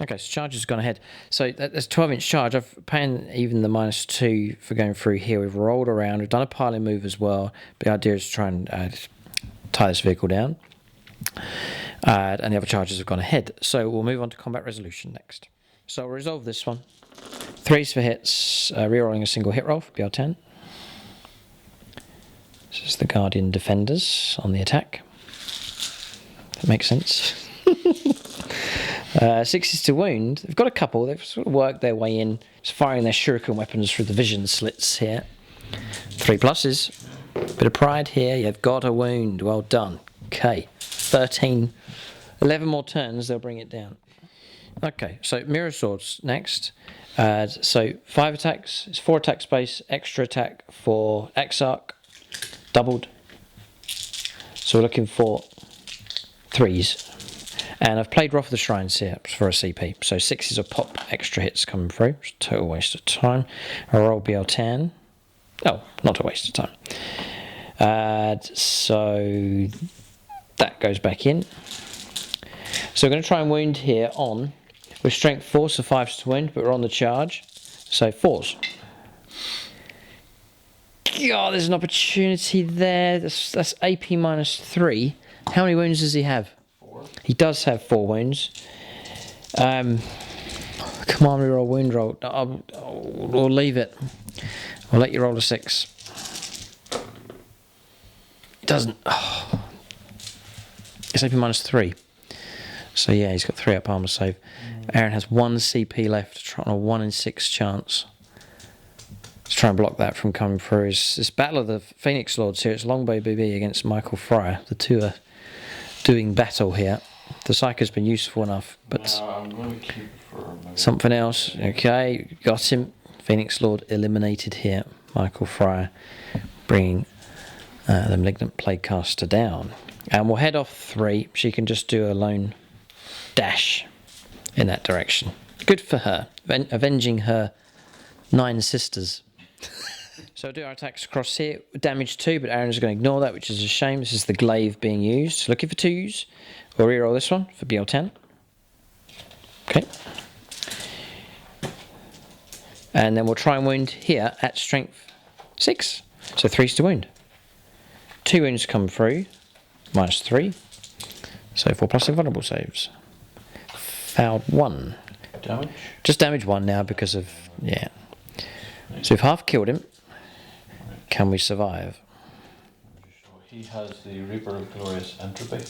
Okay, so charge has gone ahead. So that's a 12-inch charge. I've paying even the -2 for going through here. We've rolled around. We've done a piling move as well. The idea is to try and tie this vehicle down. And the other charges have gone ahead. So we'll move on to combat resolution next. So we'll resolve this one. 3s for hits, rerolling a single hit roll for BR10. This is the Guardian Defenders on the attack. That makes sense. 6s to wound. They've got a couple. They've sort of worked their way in, just firing their shuriken weapons through the vision slits here. 3 pluses. Bit of pride here. You've got a wound. Well done. Okay. 13. 11 more turns. They'll bring it down. Okay. So mirror swords next. So 5 attacks. It's 4 attack space. Extra attack for Exarch. Doubled. So we're looking for 3s. And I've played Wrath of the Shrines here for a CP. So 6s of pop extra hits coming through. It's a total waste of time. I roll BL10. Oh, not a waste of time. So that goes back in. So we're going to try and wound here on. With strength 4, so 5s to wound, but we're on the charge. So 4s. God, there's an opportunity there. That's AP -3. How many wounds does he have? 4. He does have 4 wounds. Come on, reroll wound roll. We'll leave it. I'll let you roll a 6. It doesn't. Oh. It's AP -3. So yeah, he's got 3 up armor save. Aaron has 1 CP left, trying on a 1 in 6 chance. Let's try and block that from coming through. This Battle of the Phoenix Lords here. It's Longbow BB against Michael Fryer. The two are doing battle here. The Psyker's been useful enough, but I'm going to keep for something else. Okay, got him. Phoenix Lord eliminated here. Michael Fryer bringing the Malignant Plaguecaster down. And we'll head off 3. She can just do a lone dash in that direction. Good for her. Avenging her 9 sisters. So we'll do our attacks across here. Damage 2, but Aaron's going to ignore that, which is a shame. This is the glaive being used. So looking for 2s. We'll reroll this one for BL10. Okay. And then we'll try and wound here at strength 6. So 3's to wound. 2 wounds come through, -3. So 4 plus invulnerable saves. Failed 1. Damage? Just damage 1 now because of, yeah. So we've half killed him. Can we survive? He has the Reaper of Glorious Entropy,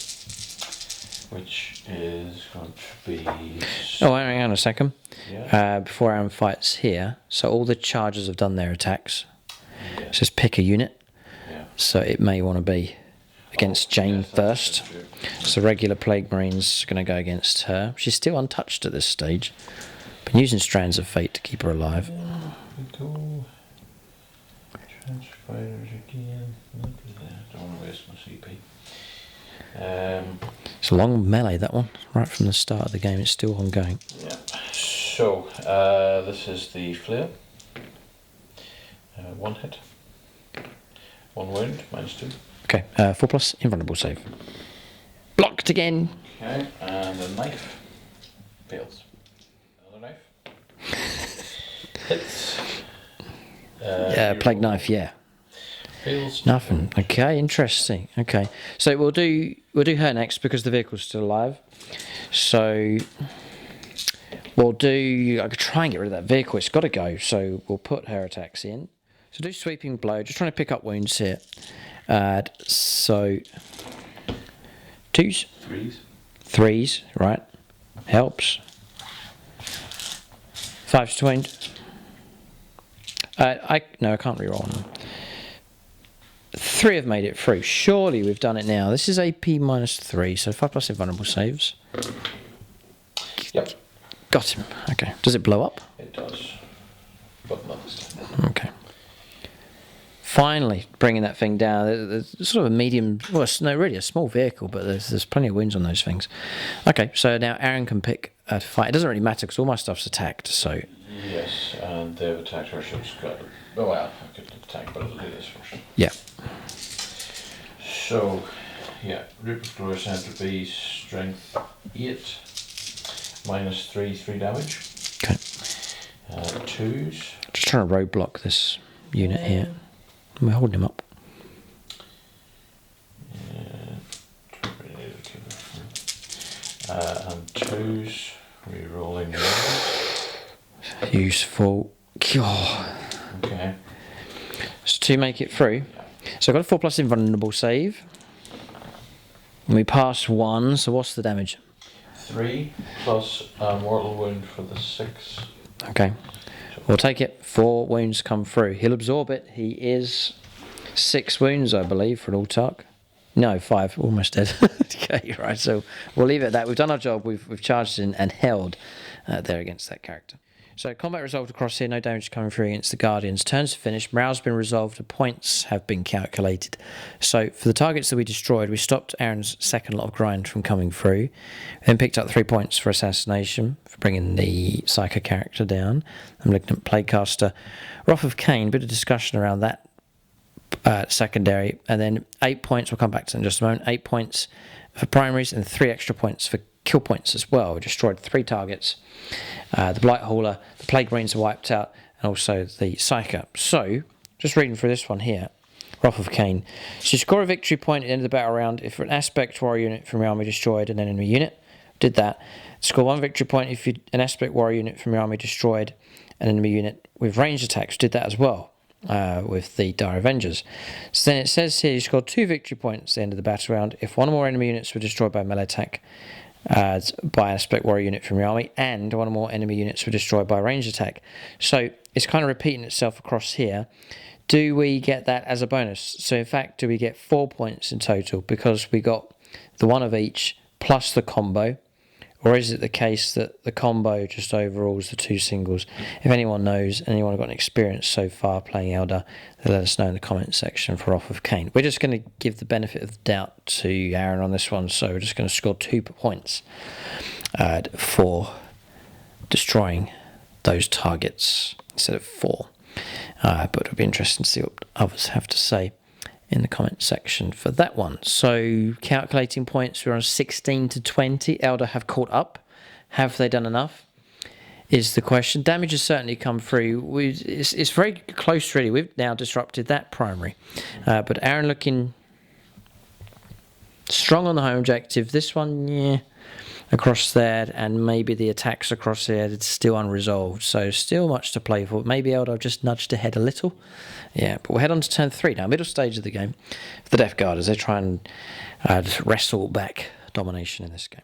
which is going to be... Oh, hang on a second. Yeah. Before Aaron fights here, so all the chargers have done their attacks. Yeah. It says pick a unit. Yeah. So it may want to be against Jane first. So regular Plague Marine's going to go against her. She's still untouched at this stage. Been using Strands of Fate to keep her alive. We go... Transpirers again. Don't want to waste my CP. It's a long melee, that one. Right from the start of the game, it's still ongoing. Yeah. So, this is the flail. 1 hit. 1 wound, -2. Okay, 4 plus invulnerable save. Blocked again. Okay, and a knife. Fails. Another knife. Hits. Plague Knife, yeah. Fails. Nothing. Okay, interesting. Okay, so we'll do her next because the vehicle's still alive. So we'll do. I could try and get rid of that vehicle. It's got to go. So we'll put her attacks in. So do sweeping blow. Just trying to pick up wounds here. So 2s, 3s, right? Helps. 5's to wound. I can't reroll them. 3 have made it through. Surely we've done it now. This is AP -3, so 5 plus invulnerable saves. Yep. Got him. Okay. Does it blow up? It does. But not this time. Okay. Finally bringing that thing down. There's sort of a medium, well, no, really a small vehicle, but there's plenty of wounds on those things. Okay, so now Aaron can pick a fight. It doesn't really matter because all my stuff's attacked, so... Yes, and they've attacked her ship's got... Oh well, I could attack, but I'll do this first. Yeah. So, yeah, Reaper of Glorious Entropy, strength 8, -3, 3 damage. Okay. 2s. Just trying to roadblock this unit here. We're holding him up. And 2s, re-rolling Useful. God. Okay. So to make it through. So I've got a 4 plus invulnerable save. And we pass 1, so what's the damage? 3 plus mortal wound for the 6. Okay. We'll take it. 4 wounds come through. He'll absorb it. He is 6 wounds, I believe, for an Altark. No, 5. Almost dead. Okay, right. So we'll leave it at that. We've done our job. We've charged in and held there against that character. So combat resolved across here. No damage coming through against the Guardians. Turns finished. Morale's been resolved. The points have been calculated. So for the targets that we destroyed, we stopped Aaron's second lot of grind from coming through. Then picked up 3 points for assassination, for bringing the Psycho character down. The Malignant Plaguecaster. Wrath of Cain, bit of discussion around that secondary. And then 8 points, we'll come back to in just a moment. 8 points for primaries and 3 extra points for kill points as well. We destroyed 3 targets. The Blight Hauler, the Plague Marines are wiped out, and also the Psyker. So, just reading through this one here, Wrath of Cain. So you score a victory point at the end of the battle round if an aspect warrior unit from your army destroyed an enemy unit. Did that. Score 1 victory point if an aspect warrior unit from your army destroyed an enemy unit with ranged attacks. Did that as well. With the Dire Avengers. So then it says here you scored 2 victory points at the end of the battle round if 1 or more enemy units were destroyed by melee attack by an aspect warrior unit from your army, and 1 or more enemy units were destroyed by a ranged attack. So it's kind of repeating itself across here. Do we get that as a bonus? So in fact, do we get 4 points in total because we got the 1 of each plus the combo? Or is it the case that the combo just overrules the 2 singles? If anyone knows, anyone got an experience so far playing Eldar, then let us know in the comments section for Wrath of Cain. We're just going to give the benefit of the doubt to Aaron on this one, so we're just going to score 2 points for destroying those targets instead of 4. But it'll be interesting to see what others have to say in the comment section for that one. So calculating points, we're on 16 to 20. Eldar have caught up Have they done enough? Is the question. Damage has certainly come through. It's very close, really. We've now disrupted that primary. But Aaron looking strong on the home objective. This one, yeah, across there, and maybe the attacks across there, it's still unresolved. So still much to play for. Maybe Eldar just nudged ahead a little. Yeah, but we'll head on to turn 3 now, middle stage of the game. For the Death Guard, as they try and wrestle back domination in this game.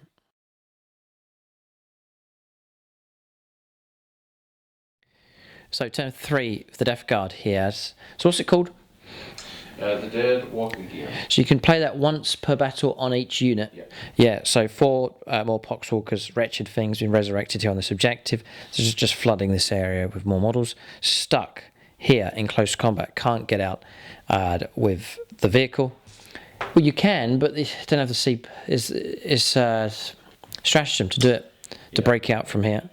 So turn 3 for the Death Guard here. So what's it called? The Dead Walking Gear. So you can play that once per battle on each unit. Yeah, so 4 more Poxwalkers, wretched things, been resurrected here on this objective. This is just flooding this area with more models. Stuck here in close combat, can't get out with the vehicle. Well, you can, but they don't have the seep. It's stratagem to do it, to break out from here.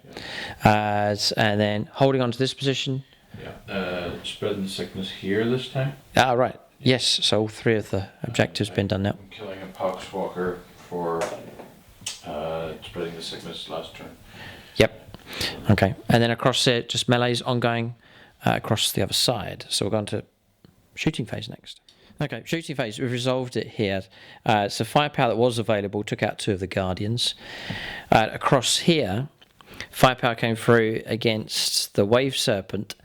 And then holding on to this position. Spreading sickness here this time. Ah, right. Yes, so all 3 of the objectives been done now. I'm killing a Poxwalker for spreading the sickness last turn. Yep. Okay. And then across there, just melees ongoing across the other side. So we're going to shooting phase next. Okay, shooting phase. We've resolved it here. So firepower that was available took out 2 of the Guardians. Across here, firepower came through against the Wave Serpent.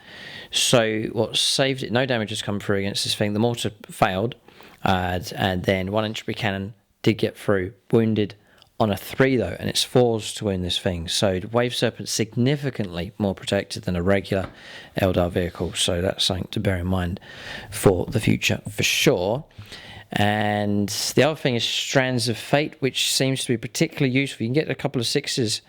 So what saved it, no damage has come through against this thing. The mortar failed, and then 1 entropy cannon did get through, wounded on a 3 though, and it's 4s to wound this thing. So the Wave Serpent significantly more protected than a regular Eldar vehicle. So that's something to bear in mind for the future for sure. And the other thing is Strands of Fate, which seems to be particularly useful. You can get a couple of 6s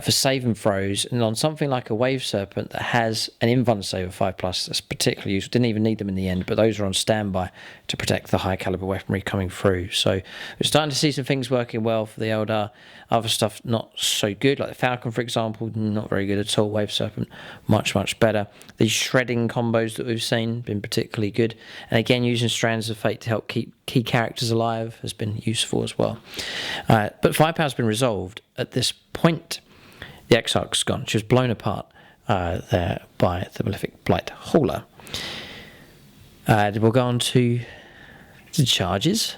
for save and throws, and on something like a Wave Serpent that has an invuln save of 5+, that's particularly useful. Didn't even need them in the end, but those are on standby to protect the high caliber weaponry coming through. So we're starting to see some things working well for the Eldar. Other stuff not so good, like the Falcon, for example, not very good at all. Wave Serpent, much better. These shredding combos that we've seen been particularly good, and again, using Strands of Fate to help keep key characters alive has been useful as well. But firepower's been resolved at this point. The Exarch's gone. She was blown apart there by the Malefic Blight Hauler. We'll go on to the charges.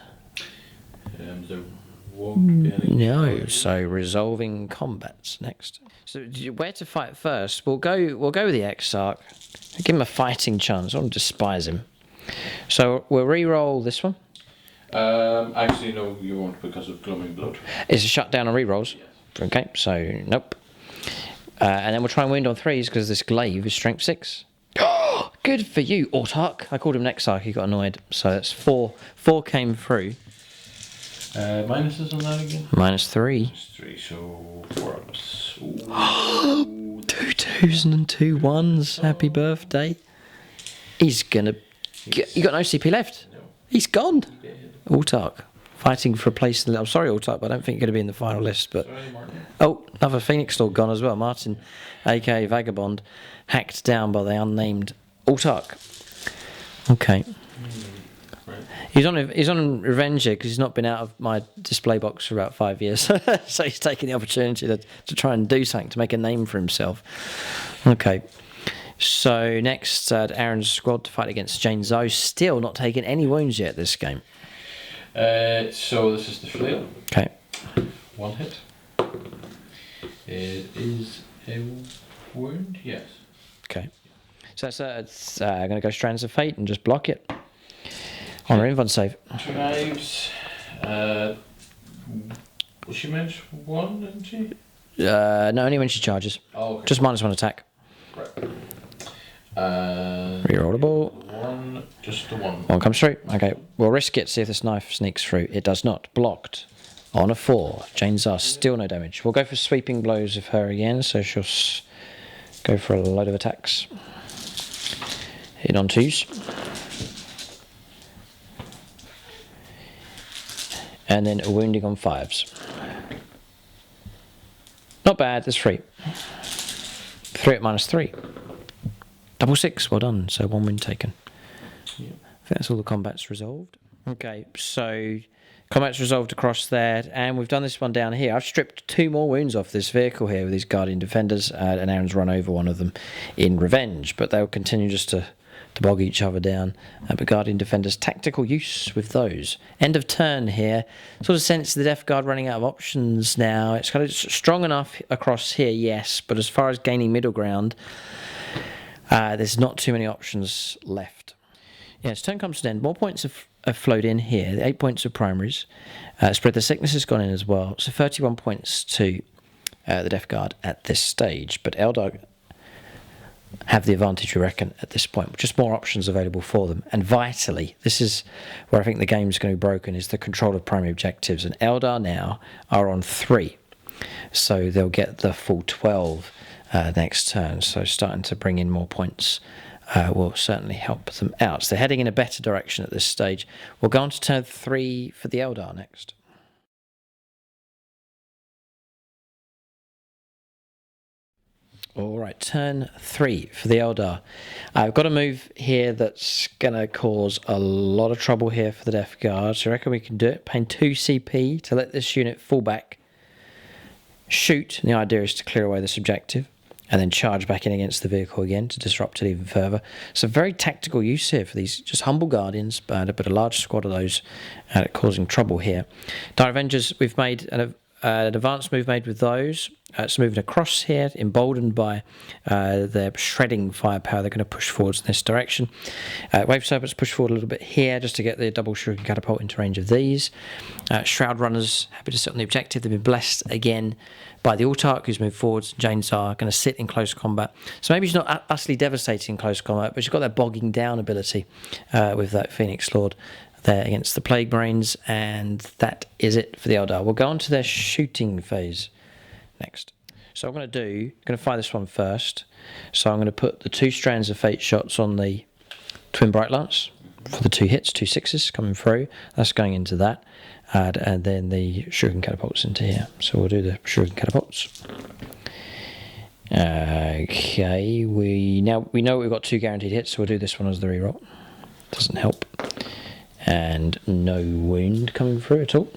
There won't be any. No, so resolving combats next. So where to fight first? We'll go with the Exarch. Give him a fighting chance. I don't despise him. So we'll re-roll this one. Actually, no, you won't, because of Gloaming Blood. It's a shutdown on re-rolls. Yes. Okay, so nope. And then we'll try and wound on 3s because this glaive is strength 6. Oh, good for you, Autarch. I called him Nexarch, he got annoyed. So that's 4. 4 came through. Minuses on that again? -3. -3, so 4 ups. 2 2s and 2 1s. Happy birthday. He's gonna. You got no CP left. No. He's gone. Yeah. Autarch. Fighting for a place in the... I'm sorry, Autarch, but I don't think you're going to be in the final list. But Sorry, Martin. oh, another Phoenix Lord gone as well. Martin, aka Vagabond, hacked down by the unnamed Autarch. Okay. Right. He's on revenge here because he's not been out of my display box for about 5 years. So he's taking the opportunity to try and do something, to make a name for himself. Okay. So next, Aaron's squad to fight against Jane Zoe. Still not taking any wounds yet this game. So this is the flail. Okay. 1 hit. It is a wound, yes. Okay. So it's going to go Strands of Fate and just block it. On our invuln save. 2 knives. Was she meant 1, didn't she? No, only when she charges. Oh, okay. Just -1 attack. Right. Rerollable. 1, just the 1. 1 comes through. Okay, we'll risk it, see if this knife sneaks through. It does not. Blocked. On a 4. Jane's are still no damage. We'll go for sweeping blows of her again, so she'll go for a load of attacks. Hit on 2s. And then a wounding on 5s. Not bad, there's 3. 3 at -3. Double 6, well done. So 1 win taken. Yeah. I think that's all the combats resolved. Okay, so Combat's resolved across there, and we've done this one down here. I've stripped 2 more wounds off this vehicle here with these Guardian Defenders, and Aaron's run over one of them in revenge, but they'll continue just to bog each other down. But Guardian Defenders, tactical use with those. End of turn here. Sort of sense the Death Guard running out of options now. It's kind of strong enough across here, yes, but as far as gaining middle ground, there's not too many options left. Yeah, as turn comes to an end, more points have flowed in here. 8 points of primaries. Spread the sickness has gone in as well. So 31 points to the Death Guard at this stage. But Eldar have the advantage, we reckon, at this point. Just more options available for them. And vitally, this is where I think the game's going to be broken, is the control of primary objectives. And Eldar now are on 3. So they'll get the full 12 next turn. So starting to bring in more points will certainly help them out. So they're heading in a better direction at this stage. We'll go on to turn 3 for the Eldar next. All right, turn 3 for the Eldar. I've got a move here that's going to cause a lot of trouble here for the Death Guard. So I reckon we can do it. Paying 2 CP to let this unit fall back, shoot. And the idea is to clear away this objective, and then charge back in against the vehicle again to disrupt it even further. So very tactical use here for these just humble Guardians, but a large squad of those causing trouble here. Dire Avengers, we've made an advanced move made with those. It's moving across here, emboldened by their shredding firepower. They're going to push forwards in this direction. Wave Serpents push forward a little bit here just to get the double shuriken catapult into range of these. Shroud Runners, happy to sit on the objective. They've been blessed again by the Autarch, who's moved forwards. Janes are going to sit in close combat. So maybe she's not utterly devastating in close combat, but she's got that bogging down ability with that Phoenix Lord there against the Plague Brains, and that is it for the Eldar. We'll go on to their shooting phase next. So I'm going to fire this one first. So I'm going to put the 2 strands of Fate shots on the Twin Bright Lance for the 2 hits, 2 6s coming through. That's going into that. And then the Shuriken Catapults into here. So we'll do the Shuriken Catapults. Okay, we know we've got 2 guaranteed hits, so we'll do this one as the reroll. Doesn't help. And no wound coming through at all.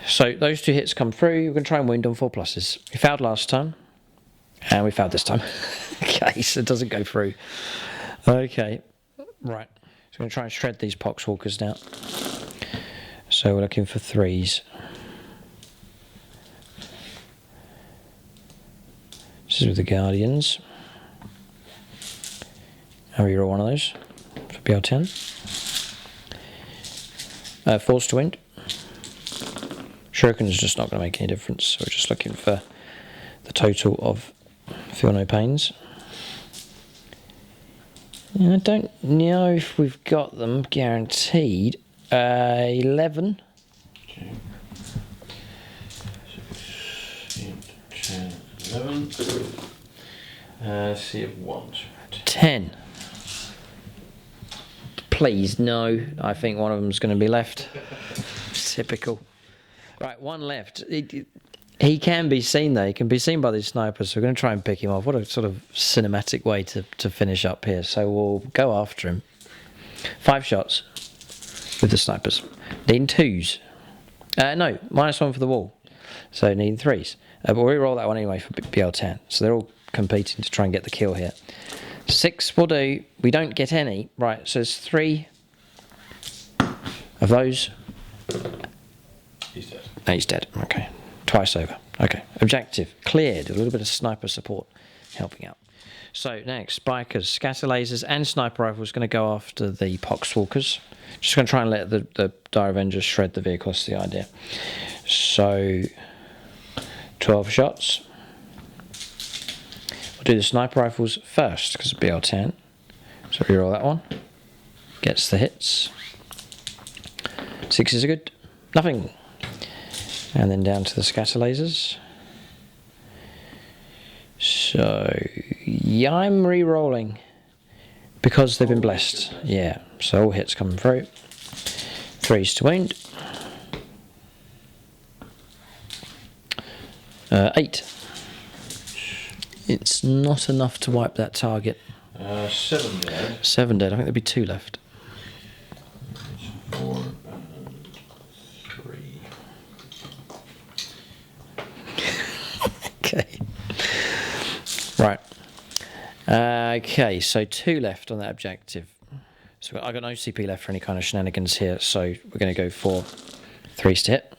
So those 2 hits come through. We're going to try and wound on 4 pluses. We failed last time, and we failed this time. Okay, so it doesn't go through. Okay, right. So we're going to try and shred these Poxwalkers now. So we're looking for 3s. This is with the Guardians. I'll reroll one of those for BL10. Force to wound. Shuriken is just not going to make any difference, so we're just looking for the total of Feel No Pains. And I don't know if we've got them guaranteed. 11. 6, 8, 10, 11. See if 1. 10. Please, no. I think one of them's going to be left. Typical. Right, 1 left. He can be seen though. He can be seen by these snipers, so we're going to try and pick him off. What a sort of cinematic way to finish up here. So we'll go after him. 5 shots with the snipers. Needing 2s. No, -1 for the wall. So needing 3s. But we'll re-roll that one anyway for BL10. So they're all competing to try and get the kill here. 6 will do. We don't get any. Right, so there's 3 of those. He's dead. No, he's dead. Okay. Twice over. Okay. Objective cleared. A little bit of sniper support helping out. So next, Spikers, Scatter Lasers and Sniper Rifles going to go after the Poxwalkers. Just going to try and let the Dire Avengers shred the vehicle. That's the idea. So 12 shots. We'll do the Sniper Rifles first because it's BL10. So reroll that one. Gets the hits. 6s are good. Nothing. And then down to the Scatter Lasers. So, yeah, I'm re-rolling because they've been blessed. Yeah, so all hits coming through. 3s to wound. 8. It's not enough to wipe that target. 7 dead. 7 dead. I think there'd be 2 left. 4 and Okay. Right. Okay, so 2 left on that objective. So I've got no CP left for any kind of shenanigans here, so we're going to go for 3s to hit.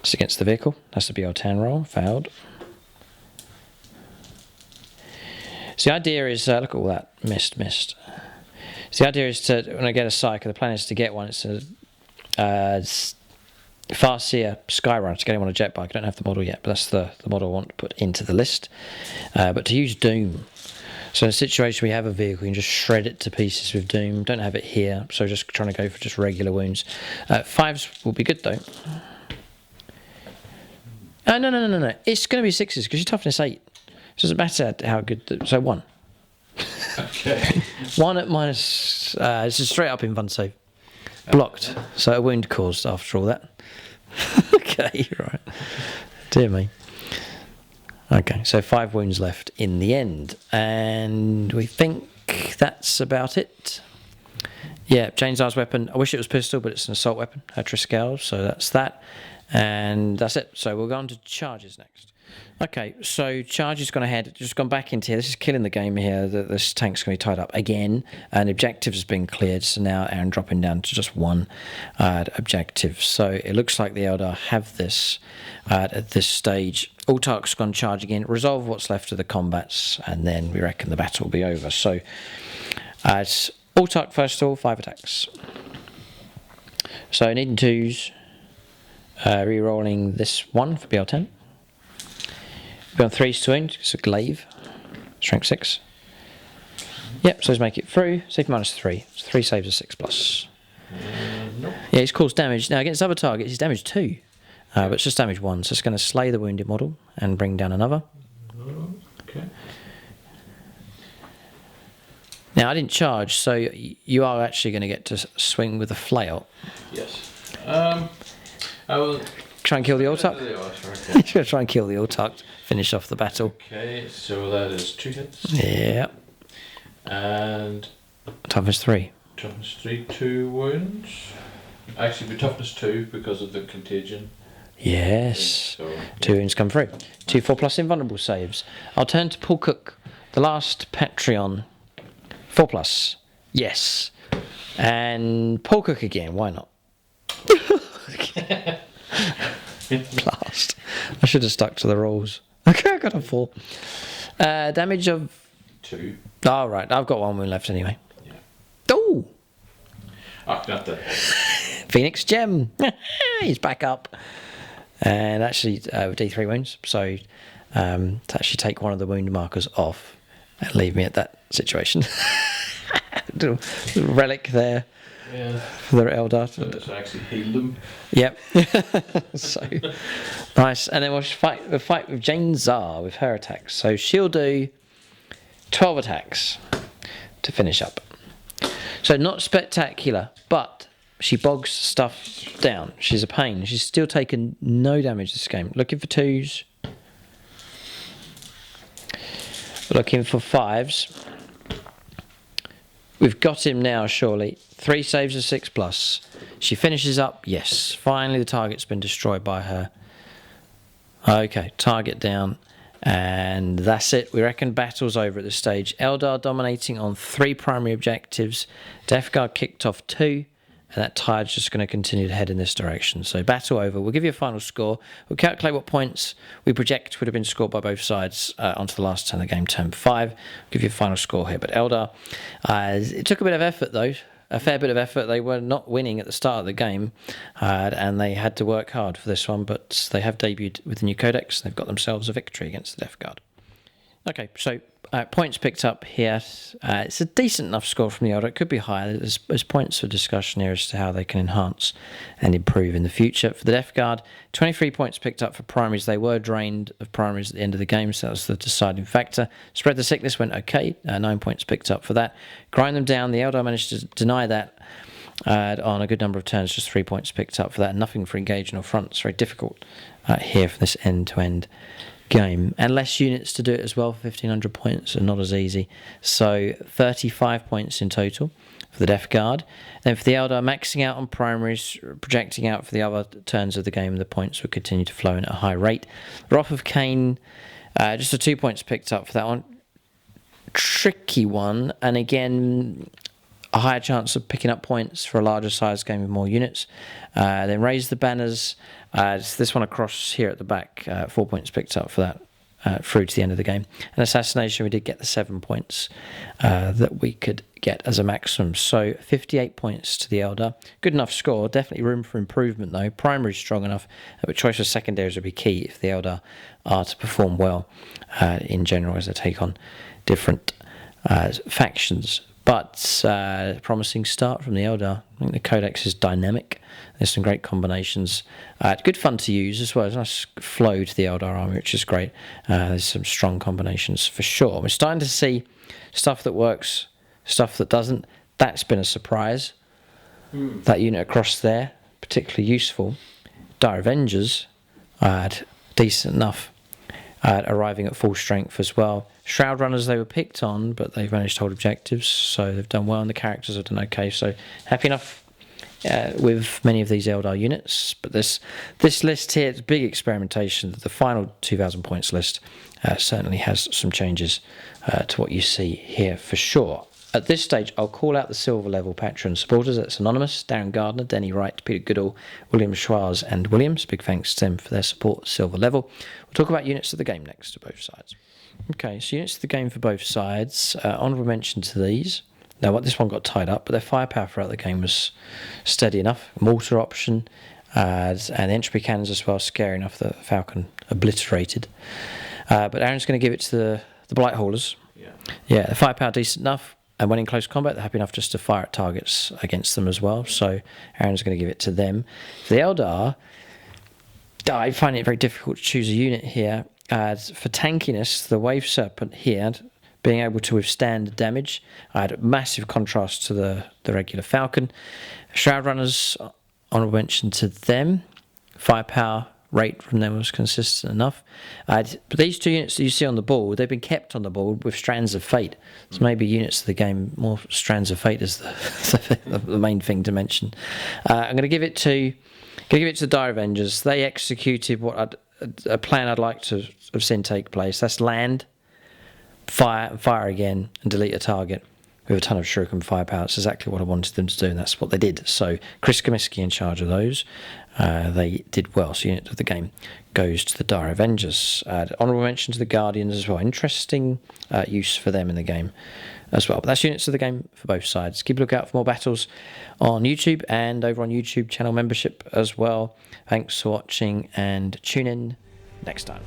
It's against the vehicle. That's the BL10 roll. Failed. So the idea is, look at all that. Missed. So the idea is to, when I get a Psyker, the plan is to get one. It's a Farseer Skyrunner to get him on a jet bike. I don't have the model yet, but that's the model I want to put into the list. But to use Doom. So in a situation where you have a vehicle, you can just shred it to pieces with Doom. Don't have it here, so just trying to go for just regular wounds. 5s will be good though. No. It's going to be 6s because your toughness 8. It doesn't matter how good. So 1. Okay. 1 at minus. It's a straight up invuln save. Blocked. So a wound caused after all that. Okay, right. Dear me. Okay, so 5 wounds left in the end. And we think that's about it. Yeah, Jane's R's weapon. I wish it was pistol, but it's an assault weapon. Her Triskel, so that's that. And that's it. So we'll go on to charges next. Okay, so charge has gone ahead, just gone back into here. This is killing the game here. This tank's going to be tied up again. And objective has been cleared, so now Aaron dropping down to just 1 objective. So it looks like the Eldar have this at this stage. Ultark's gone charge again, resolve what's left of the combats, and then we reckon the battle will be over. So it's Ultark first of all, 5 attacks. So needing 2s, re-rolling this 1 for BL10. Be on 3s to wound, it's a glaive, strength 6. Yep, so let's make it through. Save minus 3. So 3 saves are 6 plus. Nope. Yeah, he's caused damage. Now against other targets, he's damage 2, but it's just damage 1. So it's going to slay the wounded model and bring down another. Okay. Now I didn't charge, so you are actually going to get to swing with a flail. Yes. I will Try and kill the Ultark. You're going to try and kill the Ultark. Finish off the battle. Okay, so that is 2 hits. Yeah. And Toughness 3. toughness 3, 2 wounds. Actually, be toughness 2 because of the contagion. Yes. So, 2 wounds come through. 2 4+ invulnerable saves. I'll turn to Paul Cook, the last Patreon. 4+. Yes. And Paul Cook again. Why not? Blast. I should have stuck to the rules. Okay, I got a 4. Damage of 2. Oh, right. I've got 1 wound left anyway. Yeah. Oh! Ah, not that. Phoenix Gem. He's back up. And actually, with D3 wounds. So, to actually take one of the wound markers off and leave me at that situation. little relic there. Yeah. For the Eldar. So it's actually healed them. Yep. So nice. And then we'll fight with Jane Czar with her attacks. So she'll do 12 attacks to finish up. So not spectacular, but she bogs stuff down. She's a pain. She's still taken no damage this game. Looking for 2s. Looking for 5s. We've got him now, surely. 3 saves are 6+. She finishes up. Yes. Finally, the target's been destroyed by her. Okay, target down. And that's it. We reckon battle's over at this stage. Eldar dominating on 3 primary objectives. Death Guard kicked off 2. And that tide's just going to continue to head in this direction. So battle over. We'll give you a final score. We'll calculate what points we project would have been scored by both sides onto the last turn of the game, turn 5. We'll give you a final score here. But Eldar, it took a bit of effort though. A fair bit of effort. They were not winning at the start of the game. And they had to work hard for this one. But they have debuted with the new codex. They've got themselves a victory against the Death Guard. Okay, so points picked up here. It's a decent enough score from the Eldar. It could be higher. There's points for discussion here as to how they can enhance and improve in the future. For the Death Guard, 23 points picked up for primaries. They were drained of primaries at the end of the game, so that was the deciding factor. Spread the Sickness went okay. 9 points picked up for that. Grind them down. The Eldar managed to deny that on a good number of turns. Just 3 points picked up for that. Nothing for engaging or front. It's very difficult here for this end-to-end game, and less units to do it as well for 1500 points, and not as easy. So 35 points in total. for the Death Guard. Then for the Eldar, maxing out on primaries, projecting out for the other turns of the game, the points would continue to flow in at a high rate. Wrath of Cain, just the 2 points picked up for that one. Tricky one, and again, a higher chance of picking up points for a larger size game with more units. Then Raise the Banners, this one across here at the back, 4 points picked up for that. Through to the end of the game. And Assassination, we did get the 7 points that we could get as a maximum. So 58 points to the Eldar. Good enough score. Definitely room for improvement though. Primary is strong enough, but choice of secondaries would be key if the Eldar are to perform well in general as they take on different factions. But promising start from the Eldar. I think the Codex is dynamic. There's some great combinations. Good fun to use as well. There's a nice flow to the Eldar army, which is great. There's some strong combinations for sure. We're starting to see stuff that works, stuff that doesn't. That's been a surprise. That unit across there, particularly useful. Dire Avengers, decent enough. Arriving at full strength as well. Shroud Runners, they were picked on, but they've managed to hold objectives, so they've done well, and the characters have done okay. So happy enough with many of these Eldar units. But this list here, it's big experimentation. The final 2,000 points list certainly has some changes to what you see here for sure. At this stage, I'll call out the silver level patron supporters. That's Anonymous, Darren Gardner, Denny Wright, Peter Goodall, William Schwarz and Williams. Big thanks to them for their support, silver level. We'll talk about units of the game next to both sides. Okay, so units of the game for both sides. Honourable mention to these. Now, this one got tied up, but their firepower throughout the game was steady enough. Mortar option and entropy cannons as well. Scary enough that Falcon obliterated. But Aaron's going to give it to the Blight Haulers. Yeah, the firepower decent enough. And when in close combat, they're happy enough just to fire at targets against them as well. So Aaron's going to give it to them. For the Eldar, I find it very difficult to choose a unit here. For tankiness, the Wave Serpent here, being able to withstand damage, I had a massive contrast to the regular Falcon. Shroud Runners, honourable mention to them. Firepower rate from them was consistent enough. But these two units that you see on the board, they've been kept on the board with Strands of Fate. So maybe units of the game, more Strands of Fate is the main thing to mention. I'm going to give it to the Dire Avengers. They executed a plan I'd like to have seen take place. That's land, fire again, and delete a target with a ton of shuriken firepower. That's exactly what I wanted them to do, and that's what they did. So Chris Comiskey in charge of those. They did well. So unit of the game goes to the Dire Avengers. Honourable mention to the Guardians as well. Interesting use for them in the game as well. But that's units of the game for both sides. Keep a lookout for more battles on YouTube and over on YouTube channel membership as well. Thanks for watching and tune in next time.